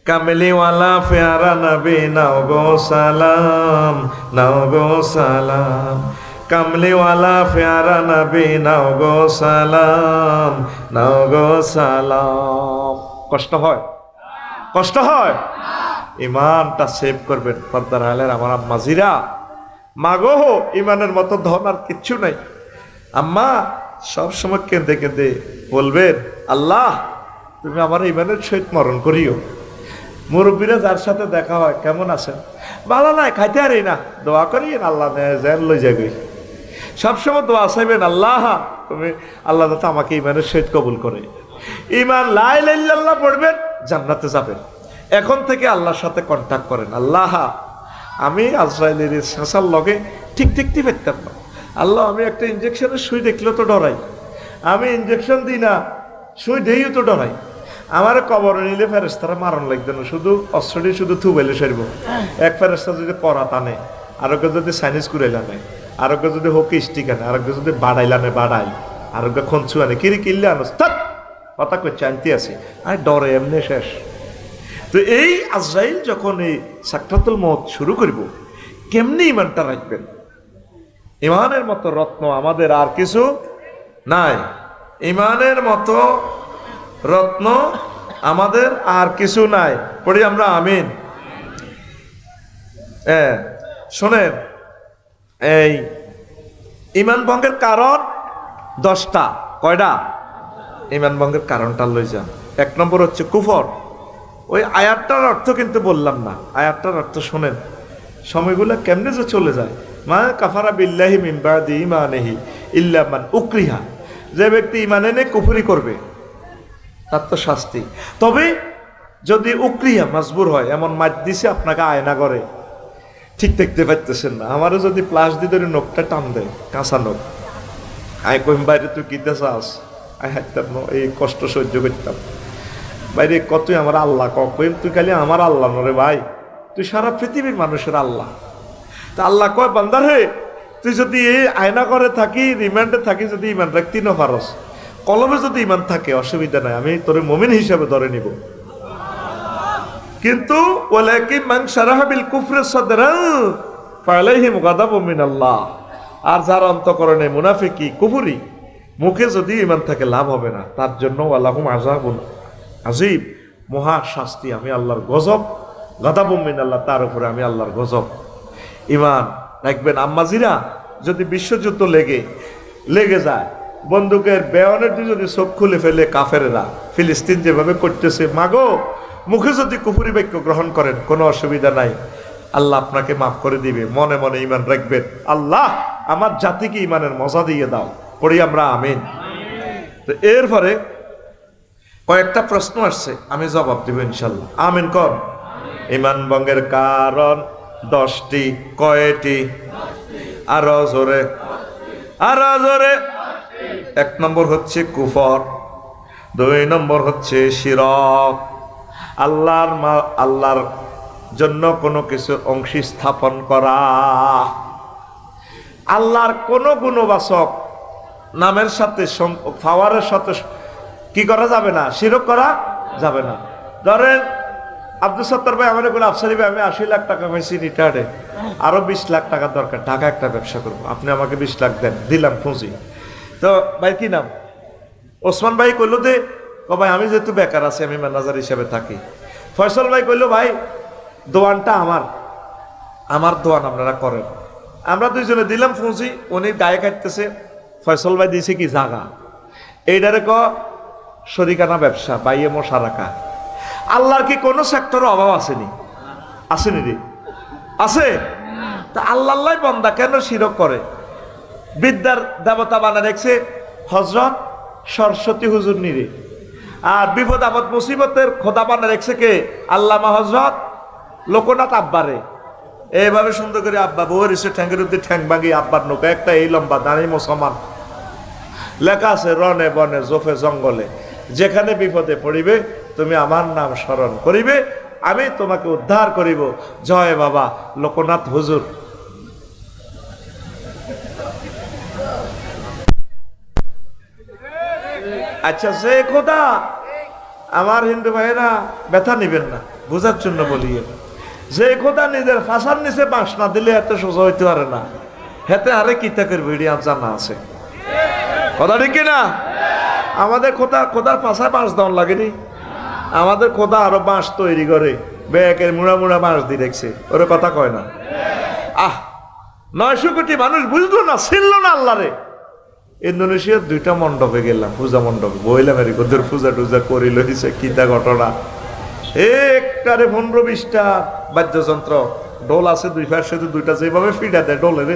কামলিওয়ালা প্যারা নবী, নাও গো সালাম, নাও গো সালাম, কামলিওয়ালা প্যারা নবী, নাও গো সালাম, নাও গো সালাম। কষ্ট হয়? কষ্ট হয়? ইমানটা সেভ করবেন পর্দার আলের আমার আম্মাজিরা। মাগো, ইমানের মতো ধন আর কিচ্ছু নাই। আম্মা সবসময় কেঁদে কেঁদে বলবেন, আল্লাহ তুমি আমার ইমানের সহিত মরণ করিও। মুরব্বীরা যার সাথে দেখা হয়, কেমন আছেন? ভালো নাই, খাইতে আরি না, দোয়া করি আল্লাহ যেন লই যাবি। সবসময় দোয়া চাইবেন, আল্লাহ তুমি আল্লাহ যাতে আমাকে ইমানের সহিত কবুল করে। ইমান লা ইলাহা ইল্লাল্লাহ পড়বেন, জান্নাতে যাবেন। এখন থেকে আল্লাহর সাথে কন্ট্যাক্ট করেন, আল্লাহ আমি আজরাইলের শেষার লগে ঠিক ঠিকটি পেতাম না, আল্লাহ আমি একটা ইঞ্জেকশনের সুই দেখলেও তো ডরাই, আমি ইঞ্জেকশন দিই না, সুই দেইও তো ডরাই। আমার কবরে নিলে ফেরেস্তারা মারণ লাগবে না, শুধু অস্ত্রটি শুধু থুবাইলে সারব। এক ফেরেস্তা যদি পরা টানে, আরোগ্য যদি সাইনিজ কুড়াইলা নেয়, আরোগ্য যদি হকি স্টিক আনে, আরোগ্য যদি বাড়াইলা নেয় বাড়াই, আরোগ্য খঞ্চু আনে, কিরি কিনলে আনো কথা করছে আনতে আসি, আর ডরে এমনি শেষ। তো এই আজরাইল যখন এই সাকরাতুল মউত শুরু করব, কেমনি ইমানটা রাখবেন? ইমানের মতো রত্ন আমাদের আর কিছু নাই, ইমানের মতো রত্ন আমাদের আর কিছু নাই। পড়ি আমরা আমিন। শোনেন, এই ইমান ভঙ্গের কারণ 10টা। কয়টা? ইমান ভঙ্গের কারণটা লই যান। 1 নম্বর হচ্ছে কুফর। ওই আয়াতটার অর্থ কিন্তু বললাম না, আয়াতটার অর্থ শোনেন, সময়গুলো কেমনে যে চলে যায়। মা কাফারা বিল্লাহি মিন বাদি ঈমানিহি ইল্লা মান উকরিহা, যে ব্যক্তি ঈমান এনে কুফরি করবে তার তো শাস্তি। তবে যদি উকরিহা মজবুর হয়, এমন মার দিছে আপনাকে আয়না করে, ঠিক দেখতে পাইতেছেন না, আমারও যদি প্লাস দিয়ে ধরে নখটা টান দেয়, কাঁচা নখ, আয় কইম বাইরে তুই কিতে চাস, আয় হাঁটতাম না, এই কষ্ট সহ্য করতাম বাইরে, কতই আমার আল্লাহ কইম, তুই খালি আমার আল্লাহ নরে ভাই, তুই সারা পৃথিবীর মানুষের আল্লাহ। তা আল্লাহ কয়, বান্দার হে, তুই যদি এই আয়না করে থাকি, রিমান্ডে থাকি, যদি ইমান রাখতি না পারস, কলমে যদি ইমান থাকে অসুবিধা নাই, আমি তোরে মুমিন হিসাবে ধরে নিব। কিন্তু ওয়ালাকিন মান শারাহা বিল কুফরি সাদরান ফালাইহিম গাদাবুম মিনাল্লাহ, আর যার অন্তঃকরণে মুনাফিকি কুফরি, মুখে যদি ইমান থাকে লাভ হবে না, তার জন্য ওয়ালাহুম আযাবুন আযীব, মহা শাস্তি, আমি আল্লাহর গজব, গাদাবুম মিনাল্লাহ, তার উপরে আমি আল্লাহর গজব। ইমান রাখবেন। আম্মাজিরা, যদি বিশ্বযুদ্ধ লেগে যায়, বন্দুকের বেয়নের দিয়ে যদি চোখ খুলে ফেলে কাফেরেরা, ফিলিস্তিন যেভাবে করতেছে, মাগো মুখে যদি কুফরি বাক্য গ্রহণ করেন, কোনো অসুবিধা নাই, আল্লাহ আপনাকে মাফ করে দিবে। মনে মনে ইমান রাখবেন, আল্লাহ আমার জাতিকে ইমানের মজা দিয়ে দাও। পড়ি আমরা আমিন। তো এরপরে কয়েকটা প্রশ্ন আসছে, আমি জবাব দিব ইনশাল্লাহ। আমিন কর। ইমান ভঙ্গের কারণ 10টি। কয়টি? আরো জোরে, আরো জোরে। 1 নম্বর হচ্ছে কুফর, 2 নম্বর হচ্ছে শিরক, আল্লাহর জন্য কোনো কিছু অংশী স্থাপন করা, আল্লাহর কোনো গুণবাচক নামের সাথে পাওয়ারের সাথে কি করা যাবে না, শিরক করা যাবে না। ধরেন আব্দুল সত্তার ভাই আমার বলে, আফসারি ভাই আমি 80 লাখ টাকা পাইছি রিটায়ার্ডে, আরো 20 লাখ টাকা দরকার, ঢাকা একটা ব্যবসা করবো, আপনি আমাকে 20 লাখ দেন, দিলাম পুঁজি। তো ভাই কি নাম? ওসমান ভাই কইলো যে, ও ভাই আমি যেহেতু বেকার আছি, আমি ম্যানেজার হিসেবে থাকি। ফয়সল ভাই কইলো, ভাই দোয়ানটা আমার দোয়ান আপনারা করেন। আমরা দুইজনে দিলাম পুঁজি, উনি গায়ে কাটতেছে, ফয়সল ভাই দিয়েছে কি জাগা, এইটারে শরিকানা ব্যবসা, বাইয়ে মশা রাখা। আল্লাহর কি কোনো সেক্টরের অভাব আসেনি? আসেনি রে? আছে? তা আল্লাহ বান্দা কেন শিরক করে? বিদ্যার দেবতা বানা দেখছে হযরত সরস্বতী হুজুর নিরে, আর বিপদ আপদ মুসিবতের খোদা বানা রেখেছে কে? আল্লামা হযরত লোকনাথ আব্বারে। এইভাবে সুন্দর করে আব্বা বউয়ের এসে ঠ্যাঙ্গের উদ্দি ঠ্যাং ভাঙি আব্বার নৌকা একটা এই লম্বা দাঁড়িয়ে মুসলমান লেখা আছে রনে বনে জোফে জঙ্গলে, যেখানে বিপদে পড়িবে তুমি আমার নাম স্মরণ করিবে, আমি তোমাকে উদ্ধার করিব, জয় বাবা লোকনাথ হুজুর। আচ্ছা সে খোদা, আমার হিন্দু ভাইয়েরা ব্যথা নিবেন না, বোঝার জন্য বলি, যে খোদা নিজের ফাঁসার নিচে বাঁশ না দিলে এত সোজা হইতে পারে না, হেতে আরে কিতাকের ভিডিও জানা আছে, কথা ঠিক কিনা? আমাদের খোদার ফাঁসায় বাঁশ দেওয়ার লাগেনি, আমাদের খোদা আরো বাঁশ তৈরি করে ব্যাগের মুড়া মুড়া বাঁশ দিয়ে রেখেছে, ওর কথা কয় না। 900 কোটি মানুষ বুঝলো না, ছিল না আল্লাহরে। ইন্দোনেশিয়ার 2টা মণ্ডপে গেলাম, পূজা মণ্ডপে বইলাম, এর ওদের পূজা টুজা করি লইছে, কিতা ঘটনা। একটারে 15-20টা বাদ্যযন্ত্র, ডোল আছে 2 পাশের সাথে 2টা, যেভাবে ফিডা দেয় ডোলের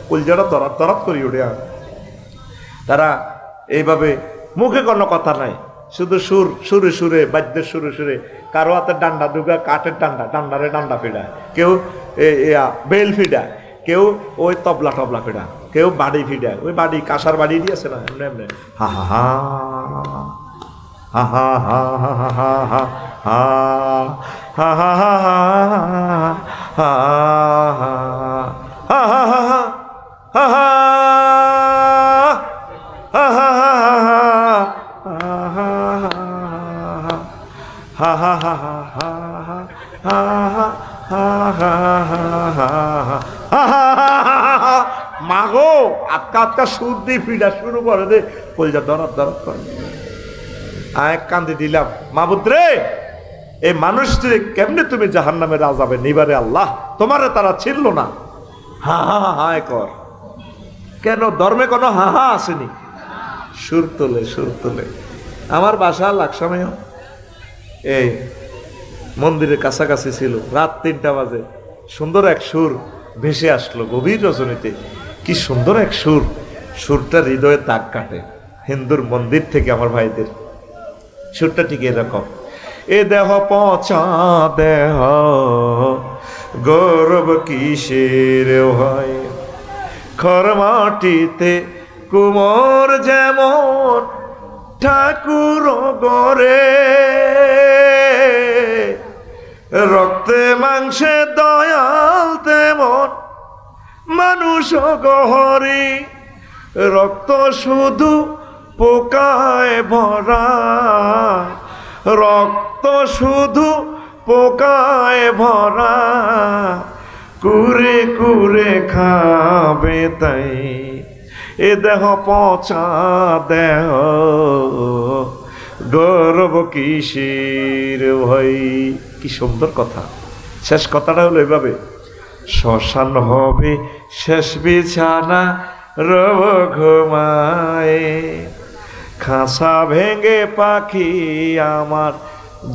কলজাটা দরাত দরাত করি ওঠে। তারা এইভাবে মুখে কোনো কথা নাই, শুধু সুরে সুরে বাদ্যের সুরে সুরে, কারো হাতে ডান্ডা দুগা কাঠের ডান্ডারে ডান্ডা ফিডায়, কেউ বেল ফিডায়, কেউ ওই তবলা ফিডায়, কেউ বাড়ি ফিডায়, ওই বাড়ি কাঁসার বাড়ি দিয়েছে না এমনি এমনি, হা হা হা হা হা হা হা হা হা হা হা হা মাগো আটকা আটকা সুর দিয়ে ফিডা শুরু করে দে, কলজা দরাত দরাত করে। এক কান্দি দিলাম, মাবুদ রে, এই মানুষটি কেমনে তুমি জাহান্নামের আযাবে নিবারে আল্লাহ, তোমারে তারা ছিল না। হা হা হা কর কেন? ধর্মে কোনো হা হা আসেনি, সুর তোলে। আমার বাসা লাকসামেও এই মন্দিরের কাছাকাছি ছিল, রাত 3টা বাজে সুন্দর এক সুর ভেসে আসলো গভীর রজনীতে, কি সুন্দর এক সুর, সুরটা হৃদয়ে দাগ কাটে। হিন্দুর মন্দির থেকে আমার ভাইদের সুরটা ঠিক এরকম, এ দেহ পচা দেহ গৌরব কিসের হয়, খড় মাটিতে কুমোর যেমন ঠাকুর গড়ে, রক্তে মাংসে দয়াল তেমন মানুষ গহরি, রক্ত শুধু পোকায় ভরা, রক্ত শুধু পোকায় ভরা, কুরে কুরে খাবে তাই, এ দেহ পচা দেহ গৌরব কিসের ভাই। কি সুন্দর কথা। শেষ কথাটা হলো এভাবে, শ্মশান হবে শেষ বিছানা রব ঘুমায়, খাঁচা ভেঙে পাখি আমার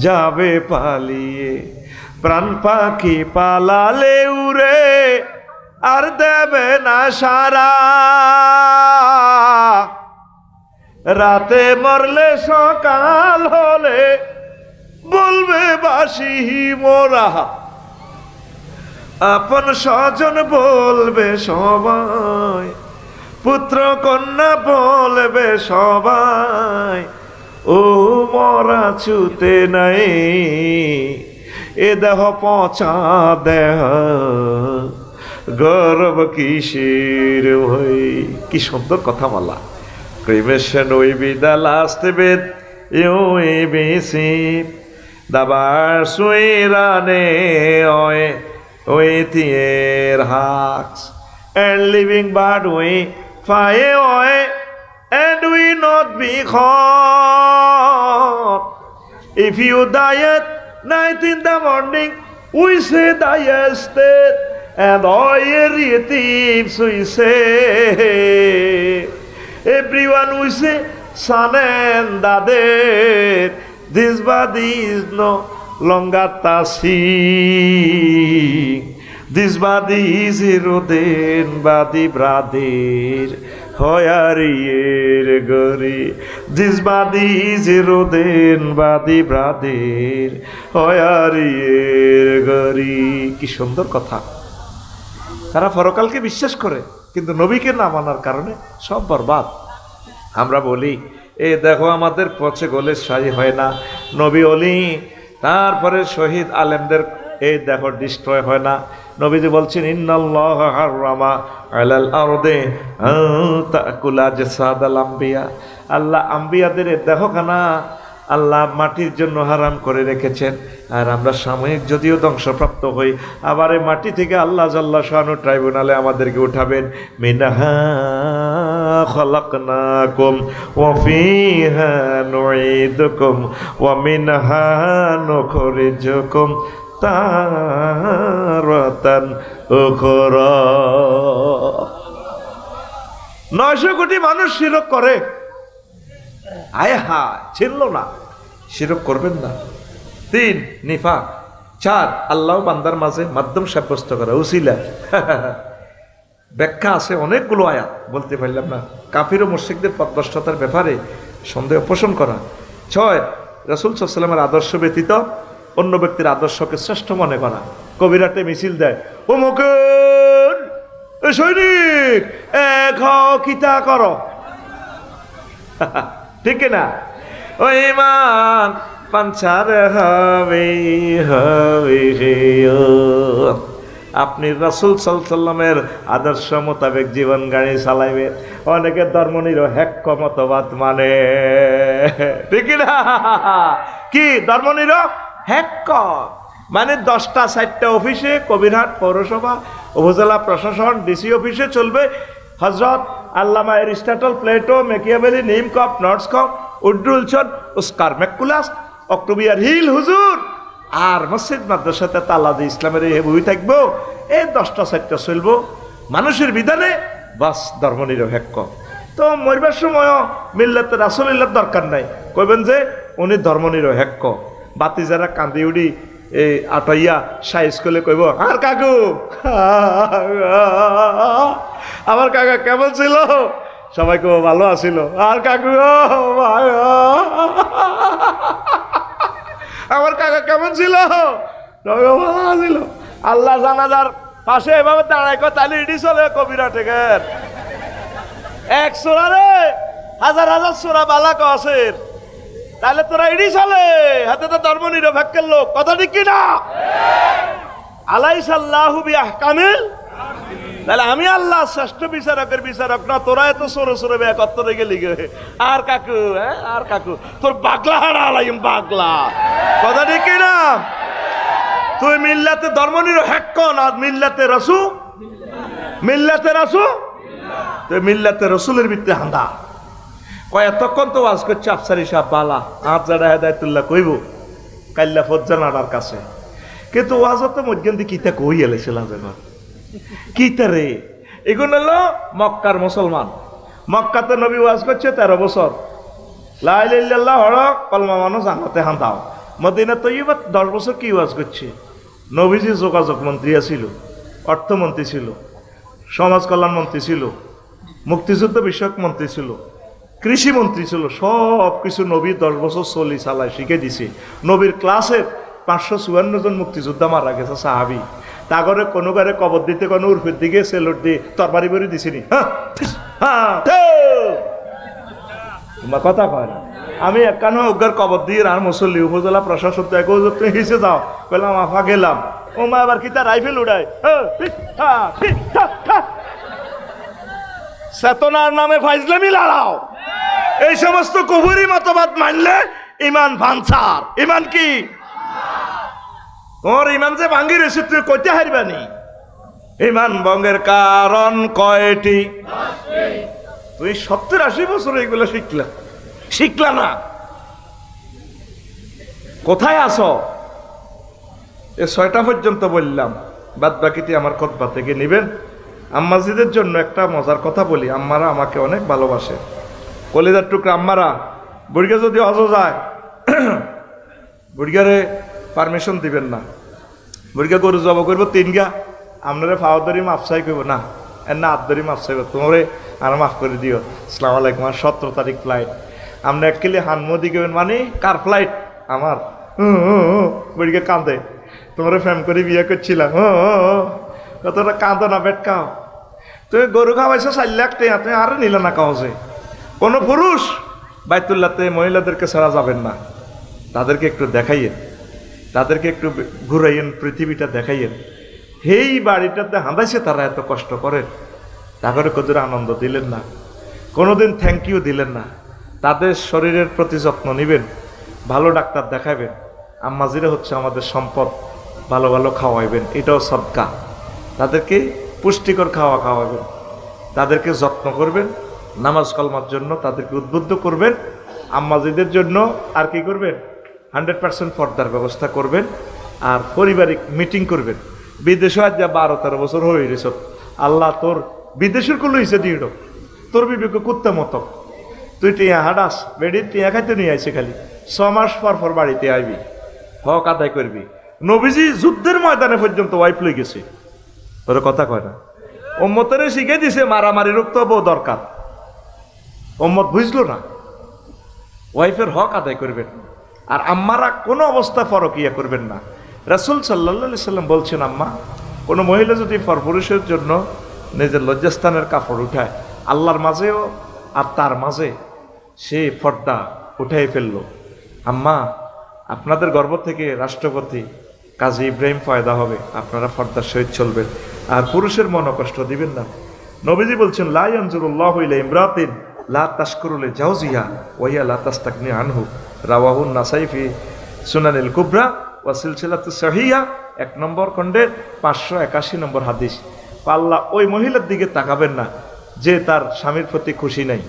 যাবে পালিয়ে, প্রাণ পাখি পালালে উড়ে আর দেবে না সারা, রাতে মরলে সকাল হলে বলবে বাসি মোরা, আপন স্বজন বলবে সবাই, পুত্র কন্যা বলবে সবাই, ও মরা ছুতে নাই, এ দেহ পচা দেহ গৌরব কিসের হই। কি সুন্দর কথা বলা। Cremation will be the last bit you will be seen. The bars will run away with their hearts, and living bird will fly away and will not be caught. If you die at night in the morning, we say the estate, and all your relatives we say. Everyone will say, son and daughter, this body is no longer tasing. This body is eroding body brother. খয়ারিয়ের গরি জিজবাদি জিরোদেন বাদি ব্রাদের খয়ারিয়ের গরি। কি সুন্দর কথা। তারা পরকালকে বিশ্বাস করে কিন্তু নবীকে না মানার কারণে সব বরবাদ। আমরা বলি এ দেখো আমাদের পচে গলে সাই হয় না, নবী অলি তারপরে শহীদ আলেমদের এই দেখো ডিস্ট্রয় হয় না। নবীজি বলছেন ইন্নাল্লাহ হারামা আলাল আরদে তাকুলা জাসাদাল আম্বিয়া, আল্লাহ আম্বিয়াদের দেখো খানা আল্লাহ মাটির জন্য হারাম করে রেখেছেন। আর আমরা সাময়িক যদিও ধ্বংসপ্রাপ্ত হই, আবার এই মাটি থেকে আল্লাহ জাল্লা শানু ট্রাইব্যুনালে আমাদেরকে উঠাবেন। মিনহা খালাকনাকুম ওয়া ফিহা নুঈদুকুম ওয়া মিনহা নুখরিজুকুম তারাতান উখরা। 900 কোটি মানুষ শিরক করে, আয় হায় ছিল না, শিরক করবেন না। 3 নিফাক, 4 আল্লাহ বান্দার মাঝে মাধ্যম সাব্যস্ত করা উসিলা। ব্যাখ্যা আছে অনেকগুলো আয়াত, বলতে পারলাম না। কাফির ও মুশরিকদের পথভ্রষ্টতার ব্যাপারে সন্দেহ পোষণ করা। 6 রাসূল সাল্লাল্লাহু আলাইহি ওয়াসাল্লামের আদর্শ ব্যতীত অন্য ব্যক্তির আদর্শকে শ্রেষ্ঠ মনে করা। কবিরাটে মিছিল দেয়, ও মুকুল সৈনিক এক কিতা করো, ঠিক না? ও ইমান পাঞ্চার হবে হবে। আপনি রাসূল সাল্লাল্লাহু আলাইহি ওয়াসাল্লামের আদর্শ মোতাবেক জীবন গাড়ি চালাইবেন। অনেকে ধর্মনিরো হ্যাক্ক মতবাদ মানে, ঠিক না? কি ধর্মনিরো হ্যাক্ক মানে 10টা 4টা অফিসে, কবিরহাট পৌরসভা, উপজেলা প্রশাসন, ডিসি অফিসে চলবে হযরত আল্লামা এরিস্টটল, প্লেটো, মেকিয়াভেলি, নিমকপ, নটসকপ, উড্রুলসন, ওস্কার ম্যাকুলাস, অক্টোবিয়ার হিল হুজুর। আর মসজিদ মাদ্রাসাতে তালা দিয়ে ইসলামের এই বই থাকবো। এই 10টা 4টা চলবো মানুষের বিধানে, বাস ধর্মনিরপেক্ষ। তো মরবার সময়ও মিল্লাতে রাসূলুল্লাহর দরকার নাই, কইবেন যে উনি ধর্মনিরপেক্ষ। বাতি যারা কান্দি উড়ি এই আটাইয়া সাইজ করলে কইব আর কাকু আমার কাকা কেমন ছিল, সবাই কেউ ভালো আছিল। আর কাকু আমার কাকা কেমন ছিল, ভালো ছিল। আল্লাহ জানাজার পাশে এভাবে দাঁড়ায় তাহলে ইডি চলে কবিরা ঠেকের 1 সোরা রে, হাজার হাজার সোরা বালা কসের, তাহলে তোরা ইডি চলে হাতে তো ধর্মনিরপেক্ষের লোক। কথা ঠিক কিনা? আলাইসাল্লাহু বিআহকামিল, তাহলে আমি আল্লাহ শ্রেষ্ঠ বিচারকের বিচারক না, তোরা এত সরে সরে বেকত্তরে গেলি গে। আর কাকু আর কাকু তোর বাগলা হারা আলাইম বাগলা। কথা ঠিক কিনা? তুই মিল্লাতে ধর্মনিরপেক্ষ না মিল্লাতে রাসূল, মিল্লাতে রাসূল, তুই মিল্লাতে রাসূলের ভিতরে হাঁদা। কয় এতক্ষণ তো ওয়াজ করছে আফসারি সাহেব বালা আর যারা হেদায়েতুল্লাহ কইব কাল্লা ফজ্জানার কাছে, কিন্তু ওয়াজত মধ্যে কিতা কই এলেছিলাম যেন কিতা রে। এগুলো হলো মক্কার মুসলমান। মক্কাতে নবী ওয়াজ করছে 13 বছর, লা ইলাহা ইল্লাল্লাহ হড়ক কলমা মানুষ জান্নাতে হাঁদাও। মদিনা তৈয়বা 10 বছর কি ওয়াজ করছে। নবীজি যোগাযোগ মন্ত্রী ছিল, অর্থমন্ত্রী ছিল, সমাজ কল্যাণ মন্ত্রী ছিল, মুক্তিযুদ্ধ বিষয়ক মন্ত্রী ছিল, কৃষি মন্ত্রী ছিল। সব কিছু নবী 10 বছর চলি চালায় শিখে দিছে। নবীর ক্লাসে 554 জন মুক্তিযোদ্ধা মারা গেছে সাহাবি। তাগরে কোনো গারে কবর দিতে কোনো উর্ফের দিকে সেলুট দিয়ে তরবারি বড়ি দিছিনি। কথা কয় না। আমি একানো অজ্ঞার কবর দিয়ে আর মুসল্লি উপজেলা প্রশাসন তো একো তুমি হিসে যাও বললাম আফা গেলাম। ও মা আবার কিতা রাইফেল উড়ায়, চেতনার নামে ফাইজলামি লড়াও। এই সমস্ত কুফরি মতবাদ মানলে ইমান ভাঙছার। ইমান কি? তোর ইমান যে ভাঙ্গি রয়েছে তুই কইতে হারবানি। ইমান ভঙ্গের কারণ কয়টি? তুই 70-80 বছর এগুলো শিখলা না। কোথায় আছো? এ 6টা পর্যন্ত বললাম, বাদ বাকিটি আমার খুতবা থেকে নিবেন। আম্মাজিদের জন্য একটা মজার কথা বলি। আম্মারা আমাকে অনেক ভালোবাসে, কলিজার টুকরা আম্মারা। বুড়িয়া যদি হজ যায় বুড়িয়ারে পারমিশন দিবেন না। বুড়িয়া গরু জব করবো 3 গা, আপনারা ফাওয়াদারি মাপসাই করবো না, এর না আবদারি মাপসাইব। তোমারে আর মাফ করে দিও, আসসালামু আলাইকুম, আর 17 তারিখ ফ্লাইট, আপনি এককেলে হানমদি গেবেন মানে কার ফ্লাইট? আমার। বুড়িকে কাঁদে, তোমার ফ্যাম করে বিয়ে করছিলাম, কতটা কাঁদো না বেটকাও, তুমি গরু খাওয়াইছো 4 লাখ টাকা, তুমি আরো নিলে না কাউজে। কোনো পুরুষ বাইতুল্লাহতে মহিলাদেরকে ছাড়া যাবেন না, তাদেরকে একটু দেখাইয়েন, তাদেরকে একটু ঘুরাইয়েন, পৃথিবীটা দেখাইয়েন। এই বাড়িটাতে হাঁদাইছে তারা এত কষ্ট করেন, তারপরে কতটা আনন্দ দিলেন না, কোনোদিন থ্যাংক ইউ দিলেন না। তাদের শরীরের প্রতি যত্ন নেবেন, ভালো ডাক্তার দেখাবেন। আম্মাজিরা হচ্ছে আমাদের সম্পদ, ভালো ভালো খাওয়াইবেন, এটাও সদকা। তাদেরকে পুষ্টিকর খাওয়াবেন, তাদেরকে যত্ন করবেন, নামাজ কালমার জন্য তাদেরকে উদ্বুদ্ধ করবেন। আম্মাজিদের জন্য আর কি করবেন? 100% পর্দার ব্যবস্থা করবেন, আর পারিবারিক মিটিং করবেন। বিদেশে আজ যা 12-13 বছর হয়ে গেছ, আল্লাহ তোর বিদেশের কুলো হয়েছে দিও, তোর বিবেকে কুত্তা মতো, তুই টিয়া হাডাস বেড়ি টিয়া খাইতে নিয়ে আইছে, খালি 6 মাস পর বাড়িতে আইবি, হক আদায় করবি। নবীজি যুদ্ধের ময়দানে পর্যন্ত ওয়াইফ লই গেছে, তোর কথা কয় না। উম্মতের শিখে দিছে মারামারি রুখতে বউ দরকার, উম্মত বুঝলো না। ওয়াইফের হক আদায় করবেন, আর আম্মারা কোনো অবস্থা ফরকিয়া করবেন না। রাসূল সাল্লাল্লাহু আলাইহি সাল্লাম বলছেন, আম্মা কোনো মহিলা যদি পরপুরুষের জন্য নিজের লজ্জাস্থানের কাপড় উঠায়, আল্লাহর মাঝেও আর তার মাঝে সে পর্দা উঠাই ফেললো। আম্মা আপনাদের গর্ভ থেকে রাষ্ট্রপতি কাজী ইব্রাহিম পয়দা হবে, আপনারা পর্দার সহিত চলবেন, আর পুরুষের মনে কষ্ট দিবেন না। নবীজি বলছেন, লা ইয়ানজুরুল্লাহু ইলা ইমরাতিন লা তাশকুরু লিজাওজিহা ওয়া হিয়া লা তাস্তাগনি আনহু, রাওয়াহুন নাসাই ফি সুনানিল কুবরা ওয়া সিলসিলাতুস সহিহা, 1 নম্বর খণ্ডের 581 নম্বর হাদিস। আল্লাহ ওই মহিলার দিকে তাকাবেন না যে তার স্বামীর প্রতি খুশি নাই,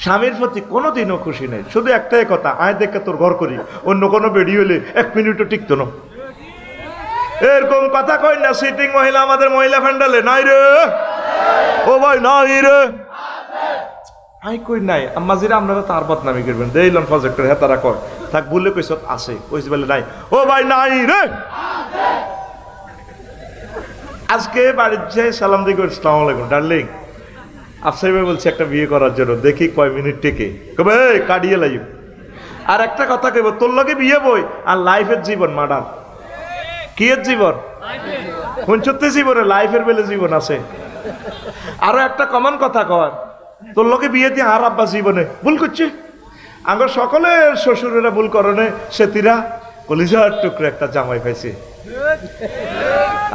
স্বামীর প্রতি কোনোদিনও খুশি নেই। শুধু একটাই কথা, আয় দেখে তোর ঘর করি, অন্য কোনো বেড়ি হলে 1 মিনিটও টিকতো না। এরকম কথা কই না সিটিং মহিলা আমাদের মহিলা ফ্যান্ডালে নাই রে, ও ভাই নাই রে, আই কই নাই। আম্মাজিরা আপনারা তার বদনামি করবেন, দেইলন প্রজেক্টর হ্যাঁ তারা কর থাক, বললে কইস আছে, কইস বলে নাই, ও ভাই নাই রে। আজকে বাড়ির যে সালাম দিকে, আসসালামু আলাইকুম ডার্লিং, আফসারি ভাই বলছে একটা বিয়ে করার জন্য, দেখি কয় মিনিট টেকে, কবে কাটিয়ে লাইব। আর একটা কথা কইব, তোর লগে বিয়ে বই আর লাইফের জীবন মাডার, কি এর জীবন? পঞ্চত্তি জীবনে লাইফের বেলে জীবন আছে। আরো একটা কমন কথা কয়, তোর লগে বিয়ে দিয়ে আর আব্বা জীবনে ভুল করছে। আঙ্গর সকলের শ্বশুরেরা ভুল করনে, সেতিরা কলিজার টুকরো একটা জামাই পাইছে।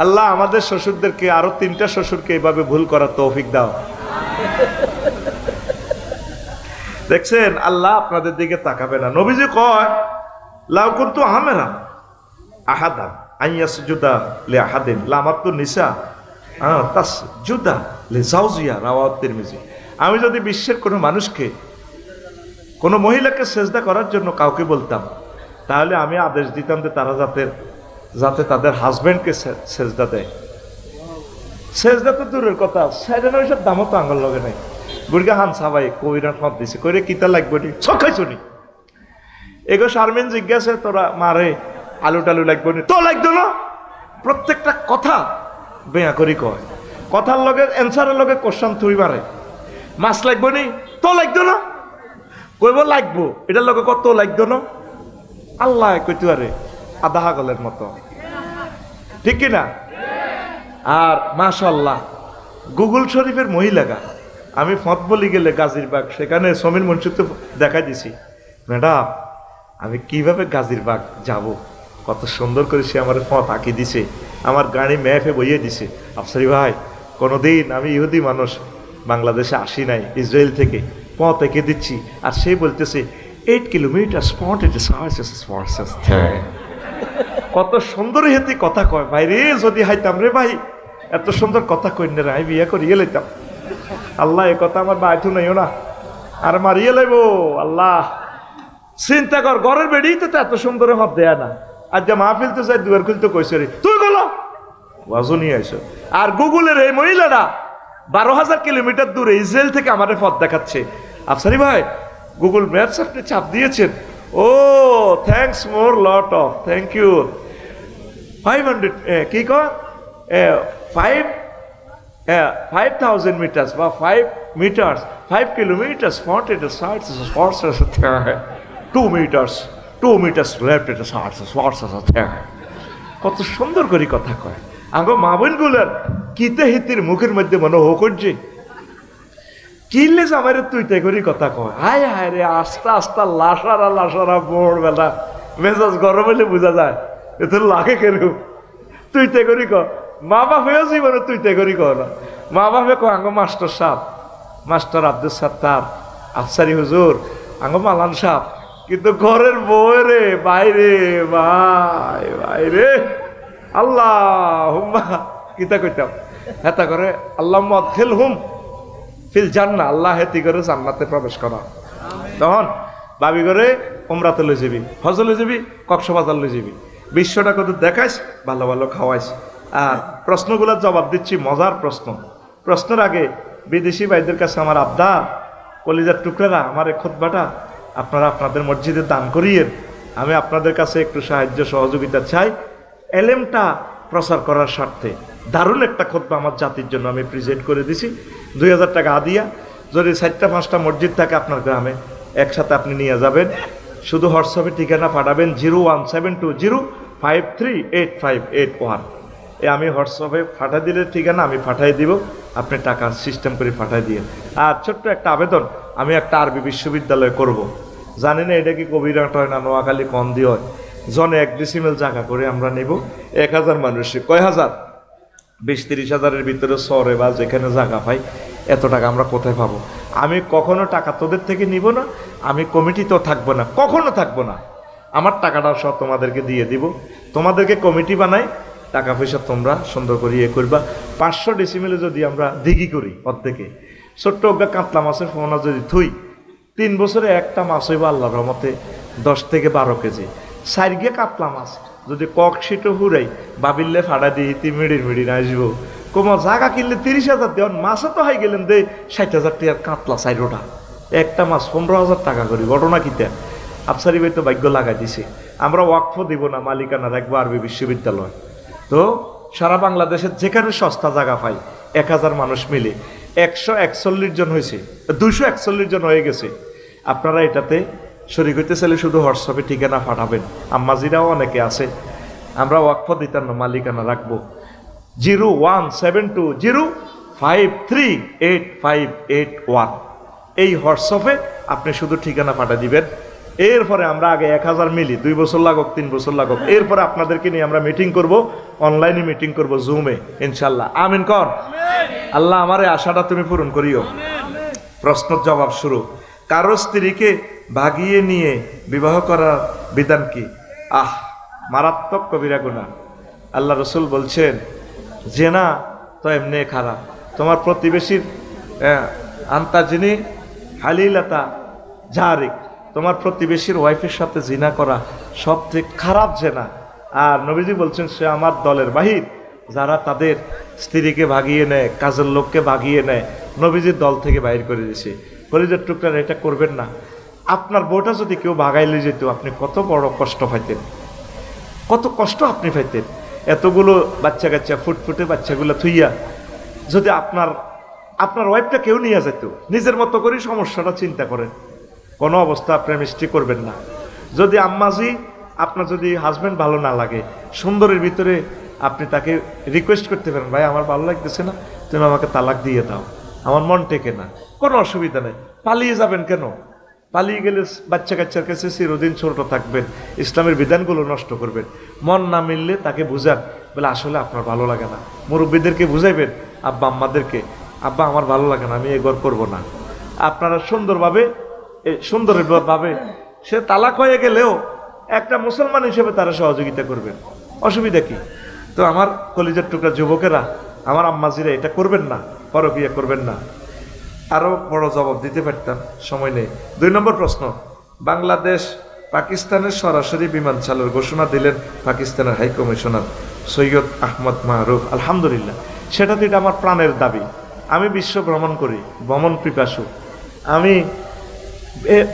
আল্লাহ আমাদের শ্বশুরদেরকে, আরো 3টা শ্বশুরকে এইভাবে ভুল করার তৌফিক দাও। দেখছেন, আল্লাহ আপনাদের দিকে তাকাবে না। নবীজি কয়, লাউ কুনতু আমেরা আহাদান আইয়াসজুদা লি আহাদিন লামাতু নিসা তাসজুদা লি জাওজিয়া, রাওয়াহু তিরমিজি। আমি যদি বিশ্বের কোনো মানুষকে, কোনো মহিলাকে সেজদা করার জন্য কাউকে বলতাম, তাহলে আমি আদেশ দিতাম যে তারা যাতে তাদের হাজবেন্ডকে সেজদা দেয়। সেজদা তো দূরের কথা, সেজদা ওইসব দামও তো আঙ্গল লগে নাই। গুড়গা হান সাবাই কইরা ফাঁদ দিছে, কইরে কিতা লাগবে নি ছকাইছনি, এগো শারমিন জিজ্ঞাসা তোরা মারে আলু টালু লাগবে নি, তো লাগতো না। প্রত্যেকটা কথা বেয়া করি কয়, কথার লগে অ্যান্সারের লগে কোশ্চান তুই মারে। মাছ লাগবে নি, তো লাগতো না, কইব লাগবো, এটার লগে কত লাগতো না। আল্লাহ কইতে পারে আধা হাগলের মতো, ঠিক কিনা? আর মাশাআল্লাহ গুগল শরীফের মহিলাগা, আমি ফত বলি গেলে গাজীরবাগ, সেখানে সমীর মনসুরকে দেখা দিছি, ম্যাডাম আমি কিভাবে গাজীরবাগ যাব, কত সুন্দর করে সে আমার ফত আঁকি দিছে, আমার গাড়ি ম্যাপে বইয়ে দিছে। আফসারি ভাই, কোনোদিন আমি ইহুদি মানুষ, বাংলাদেশে আসি নাই, ইসরায়েল থেকে পথ এঁকে দিচ্ছি, আর সে বলতেছে 8 কিলোমিটার স্পট, কত সুন্দর হেতি কথা কয়। ভাই রে, যদি হাইতাম রে ভাই, এত সুন্দর কথা কই না রে, আমি বিয়ে করিয়ে লইতাম। আল্লাহ এ কথা আমার বাইঠু নাইও না, আর মারিয়ে লাইব। আল্লাহ চিন্তা কর, ঘরের বেড়েই তো এত সুন্দর হব দেয়া না। আর যা মাহফিল তো যাই দুয়ার খুলতে কইছে রে, তুই বলো ওয়াজু নিয়ে আইসো। আর গুগলের এই মহিলারা 12,000 কিলোমিটার দূরে ইসরায়েল থেকে আমাদের পথ দেখাচ্ছে। আফসারি ভাই, গুগল ম্যাপস আপনি চাপ দিয়েছেন, ও thanks more lot of, thank you. 500 কি কয় 5 5000 meters বা 5 meters 5 kilometers 40 sides sports 2 meters left it sports কত সুন্দর করে কথা কয় আঙ্গো মা বোনগুলার কিতে হিতির মুখের মধ্যে মনে হোক করছে কিনলে আমার তুই তাই করি কথা কয় হায় হায় রে আস্তে আস্তে লাসারা বড় বেলা মেজাজ গরম হলে বোঝা যায় এত লাগে কেন তুই তাই করি ক মা বাপ হয়েও জীবনে তুই তাই করি কর না মা বাপে কয় আঙ্গো মাস্টার সাহেব মাস্টার আব্দুল সাত্তার আফসারি হুজুর আঙ্গো মালান সাহেব কিন্তু ঘরের বউ রে বাইরে বাইরে আল্লাহ হুম্মা কিতা কইতাম হেতা করে আল্লাহ মদখিল হুম ফিল জান্নাহ আল্লাহ হেতি করে জান্নাতে প্রবেশ করা তখন ভাবি করে উমরাতে লই যাবি হজ লই যাবি কক্সবাজার লই যাবি বিশ্বটা কত দেখাইস ভালো ভালো খাওয়াইস আর প্রশ্নগুলোর জবাব দিচ্ছি মজার প্রশ্নের আগে বিদেশি ভাইদের কাছে আমার আবদার কলিজার টুকরারা আমার এই খুতবাটা আপনারা আপনাদের মসজিদে দান করিয়েন আমি আপনাদের কাছে একটু সাহায্য সহযোগিতা চাই এলেমটা প্রচার করার স্বার্থে দারুণ একটা খুতবা আমার জাতির জন্য আমি প্রেজেন্ট করে দিছি 2000 টাকা আদিয়া যদি 4টা-5টা মসজিদ থাকে আপনার গ্রামে একসাথে আপনি নিয়ে যাবেন শুধু হোয়াটসঅ্যাপে ঠিকানা পাঠাবেন 01720538581 আমি হোয়াটসঅ্যাপে পাঠা দিলে ঠিকানা আমি পাঠাই দিব আপনি টাকা সিস্টেম করে পাঠাই দিয়ে আর ছোট্ট একটা আবেদন আমি একটা আরবি বিশ্ববিদ্যালয় করব জানি না এটা কি কবিরাট হয় না নোয়াখালী কন্দি হয় জনে 1 ডেসিমেল জায়গা করে আমরা নেব 1000 মানুষে কয় হাজার 20-30 হাজারের ভিতরে শহরে বা যেখানে জায়গা পাই এত টাকা আমরা কোথায় পাবো আমি কখনো টাকা তোদের থেকে নিব না আমি কমিটিতেও থাকবো না কখনো থাকবো না আমার টাকাটা সব তোমাদেরকে দিয়ে দিব তোমাদেরকে কমিটি বানাই টাকা পয়সা তোমরা সুন্দর করে ইয়ে করবা 500 ডেসিমেলে যদি আমরা দিঘি করি অর্ধেকে ছোট্ট ওগা কাতলা মাছের ফোনা যদি থুই 3 বছরে একটা মাছ হইব আল্লাহর রহমতে 10 থেকে 12 কেজি সাইরগে কাতলা মাছ যদি কক সিটো হুরাই বাবিল্লে ফাড়া দিয়ে মিড়ির আসবো কোমা জায়গা কিনলে 30,000 দেওয়ান মাছে তো হাই গেলেন দে 60,000 টাকার কাতলা সাইরোটা একটা মাছ 15,000 টাকা করি ঘটনা কিতে আফসারি ভাই তো ভাগ্য লাগাই দিছে আমরা ওয়াকফ দিব না মালিকানা রাখবো আরবি বিশ্ববিদ্যালয় তো সারা বাংলাদেশের যেখানে সস্তা জায়গা পাই 1000 মানুষ মিলে 141 জন হয়েছে 241 জন হয়ে গেছে আপনারা এটাতে শরীক হইতে চাইলে শুধু হোয়াটসঅ্যাপে ঠিকানা পাঠাবেন আম্মাজিরাও অনেকে আছে আমরা ওয়াকফ দিতাম না মালিকানা রাখবো 01720538581 এই হোয়াটসঅ্যাপে আপনি শুধু ঠিকানা পাঠা দিবেন এরপরে আমরা আগে 1000 মিলি 2 বছর লাগুক 3 বছর লাগুক এরপরে আপনাদেরকে নিয়ে আমরা মিটিং করব অনলাইনে মিটিং করব জুমে ইনশাআল্লাহ আমিন কর আল্লাহ আমার এই আশাটা তুমি পূরণ করিও প্রশ্নের জবাব শুরু কারো স্ত্রীকে ভাগিয়ে নিয়ে বিবাহ করার বিধান কি মারাত্মক কবিরা গুনাহ আল্লাহ রসুল বলছেন জেনা তো এমনি খারাপ তোমার প্রতিবেশীর আন্তাজিনী হালিলাতা জারিক তোমার প্রতিবেশীর ওয়াইফের সাথে জিনা করা সবথেকে খারাপ জেনা আর নবীজি বলছেন সে আমার দলের বাহির যারা তাদের স্ত্রীকে ভাগিয়ে নেয় কাজের লোককে ভাগিয়ে নেয় নবীজির দল থেকে বাইর করে দিয়েছে কলিজার টুকরা এটা করবেন না আপনার বউটা যদি কেউ ভাগাইলে যেত আপনি কত বড় কষ্ট পাইতেন কত কষ্ট আপনি পাইতেন এতগুলো বাচ্চা কাচ্চা ফুটফুটে বাচ্চাগুলো থুইয়া যদি আপনার ওয়াইফটা কেউ নিয়ে যেত নিজের মতো করে সমস্যাটা চিন্তা করেন কোনো অবস্থা প্রেমিস্ট্রি করবেন না যদি আম্মাজি আপনার যদি হাজব্যান্ড ভালো না লাগে সুন্দরের ভিতরে আপনি তাকে রিকোয়েস্ট করতে পারেন ভাই আমার ভালো লাগতেছে না তুমি আমাকে তালাক দিয়ে দাও আমার মন টেকে না কোনো অসুবিধা নেই পালিয়ে যাবেন কেন পালিয়ে গেলে বাচ্চা কাচ্চার কাছে চিরদিন ছোট থাকবেন ইসলামের বিধানগুলো নষ্ট করবেন মন না মিললে তাকে বুঝান বলে আসলে আপনার ভালো লাগে না মুরব্বীদেরকে বুঝাইবেন আব্বা আম্মাদেরকে আব্বা আমার ভালো লাগে না আমি এগোর করবো না আপনারা সুন্দরভাবে সে তালাক হয়ে গেলেও একটা মুসলমান হিসেবে তারা সহযোগিতা করবেন অসুবিধা কি তো আমার কলিজার টুকরা যুবকেরা আমার আম্মাজিরা এটা করবেন না পরকিয়া করবেন না আরো বড় জবাব দিতে পারতাম সময় নেই 2 নম্বর প্রশ্ন বাংলাদেশ পাকিস্তানের সরাসরি বিমান চালুর ঘোষণা দিলেন পাকিস্তানের হাই কমিশনার সৈয়দ আহমদ মাহরুফ আলহামদুলিল্লাহ সেটা তো এটা আমার প্রাণের দাবি আমি বিশ্ব ভ্রমণ করি ভ্রমণ পিপাসু আমি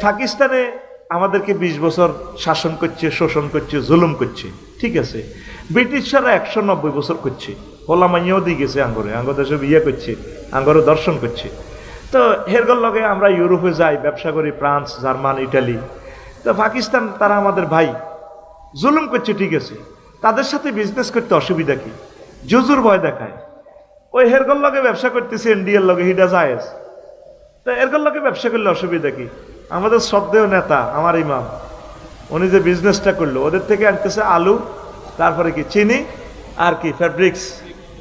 পাকিস্তানে আমাদেরকে 20 বছর শাসন করছে শোষণ করছে জুলুম করছে ঠিক আছে ব্রিটিশরা 190 বছর করছে পোলা মাইয়াও দিয়ে গেছে আঙ্গরে, আঙ্গর দেশে বিয়ে করছে, আঙ্গরে দর্শন করছে। তো হেরগর লগে আমরা ইউরোপে যাই, ব্যবসা করি, ফ্রান্স, জার্মান, ইটালি। তো পাকিস্তান তারা আমাদের ভাই, জুলুম করছে ঠিক আছে, তাদের সাথে বিজনেস করতে অসুবিধা কি? জুজুর ভয় দেখায়। ওই হেরগর লগে ব্যবসা করতেছে, ইন্ডিয়ার লগে হিডা জায়েজ। তো এরগর লগে ব্যবসা করলে অসুবিধা কি? আমাদের শ্রদ্ধেয় নেতা আমার ইমাম, উনি যে বিজনেসটা করলো, ওদের থেকে আনতেছে আলু, তারপরে কি চিনি, আর কি ফ্যাব্রিক্স,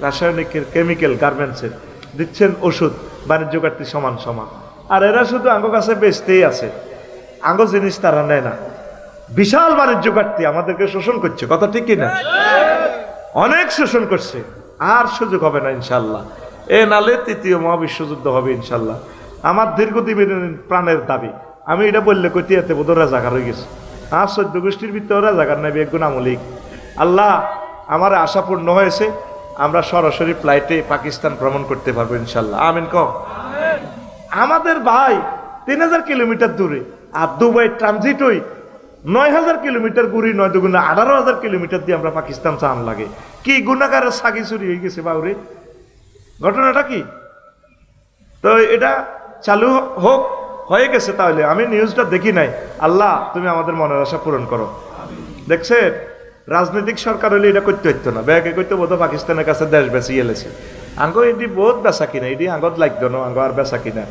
রাসায়নিকের, কেমিক্যাল, গার্মেন্টসের, দিচ্ছেন ওষুধ, বাণিজ্য ঘাটতি সমান সমান। আর এরা শুধু আঙ্গ কাছে বেচতেই আছে, আঙ্গ জিনিস তারা নেয় না। বিশাল বাণিজ্য ঘাটতি, আমাদেরকে শোষণ করছে, কথা ঠিক কিনা? অনেক শোষণ করছে, আর সুযোগ হবে না ইনশাল্লাহ। এ নালে তৃতীয় মহাবিশ্বযুদ্ধ হবে ইনশাল্লাহ। আমার দীর্ঘদিনের প্রাণের দাবি, আমি এটা বললে কইতে বোধ রাজাকার হয়ে গেছে। আর 14 গোষ্ঠীর ভিতরে রাজাকার নেবে একগুণ আমলিক। আল্লাহ আমার আশা পূর্ণ হয়েছে, আমরা সরাসরি ফ্লাইটে পাকিস্তান ভ্রমণ করতে পারবো ইনশাল্লাহ। আমিন কম। আমাদের ভাই 3000 কিলোমিটার দূরে, আর দুবাই ট্রানজিট হই 9000 কিলোমিটার, গুড়ি 9 দুগুণা 18,000 কিলোমিটার দিয়ে আমরা পাকিস্তান চান লাগে। কি গুণাগারের সাগি চুরি হয়ে গেছে বাউরে, ঘটনাটা কি? তো এটা চালু হোক, হয়ে গেছে। তাহলে আমি নিউজটা দেখি নাই, আল্লাহ তুমি আমাদের মনের আশা পূরণ করো। দেখছে রাজনৈতিক সরকার হলে এটা করতে হইতো না, ব্যাগে করতে বোধ পাকিস্তানের কাছে দেশ বেশি এলেছে। আঙ্গ এটি বহুত বেচা কিনা, এটি আঙ্গত লাগতো না, আঙ্গ আর বেচা কিনা।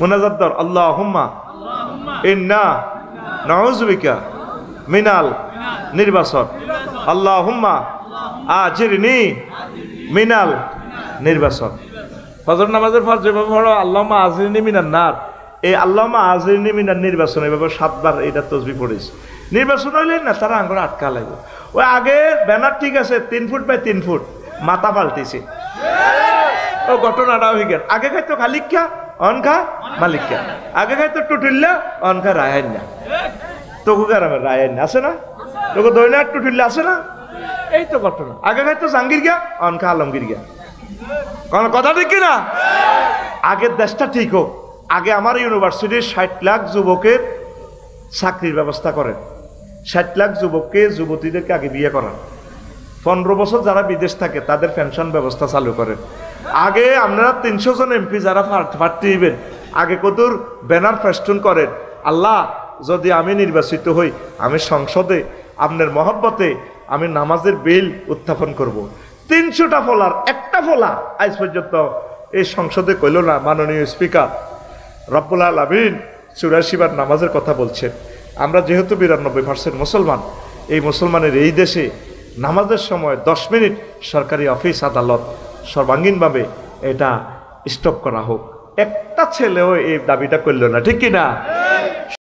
মুনাজাত দর আল্লাহ হুম্মা ইন্না নাউযুবিকা মিনাল নির্বাচন, আল্লাহ হুম্মা আজিরনি মিনাল নির্বাচন। ফজর নামাজের পর যেভাবে পড়ো আল্লাহুম্মা আজিরনি মিনান নার, এই আল্লাহুম্মা আজিরনি মিনান নির্বাচন এভাবে 7 বার এটা তসবিহ পড়েছে। নির্বাচন হইলে না তারা আঙ্গুর আটকা লাগবে। ওই আগে ব্যানার ঠিক আছে 3 ফুট বাই 3 ফুট, মাথা পাল্টেছে। ও ঘটনাটা হয়ে গেল। আগে খাইতো খালিকা, অনখা মালিকা। আগে খাইতো টুটুল্লা, অনখা রায়না। তোকে গ্রামের রায়না আছে না, তোকে দৈনার টুটুল্লা আছে না, এই তো ঘটনা। আগে খাইতো জাহাঙ্গীর গিয়া, অনখা আলমগীর গিয়া। কোন কথা ঠিক কিনা? আগের দেশটা ঠিক হোক। আগে আমার ইউনিভার্সিটির 60 লাখ যুবকের চাকরির ব্যবস্থা করেন, 60 লাখ যুবককে, যুবতীদেরকে আগে বিয়ে করান। 15 বছর যারা বিদেশ থাকে তাদের পেনশন ব্যবস্থা চালু করেন। আগে আপনারা 300 জন এমপি যারা প্রার্থী হইবেন, আগে কতর ব্যানার ফেস্টুন করেন, আল্লাহ যদি আমি নির্বাচিত হই, আমি সংসদে আপনার মহব্বতে আমি নামাজের বিল উত্থাপন করব। 300টা ফলার একটা ফলা আজ পর্যন্ত এই সংসদে কইল না। মাননীয় স্পিকার রব্বুল আলামিন 84 বার নামাজের কথা বলছেন। আমরা যেহেতু 92% মুসলমান, এই মুসলমানের এই দেশে নামাজের সময় 10 মিনিট সরকারি অফিস আদালত সর্বাঙ্গীনভাবে এটা স্টপ করা হোক। একটা ছেলেও এই দাবিটা করল না, ঠিক কিনা?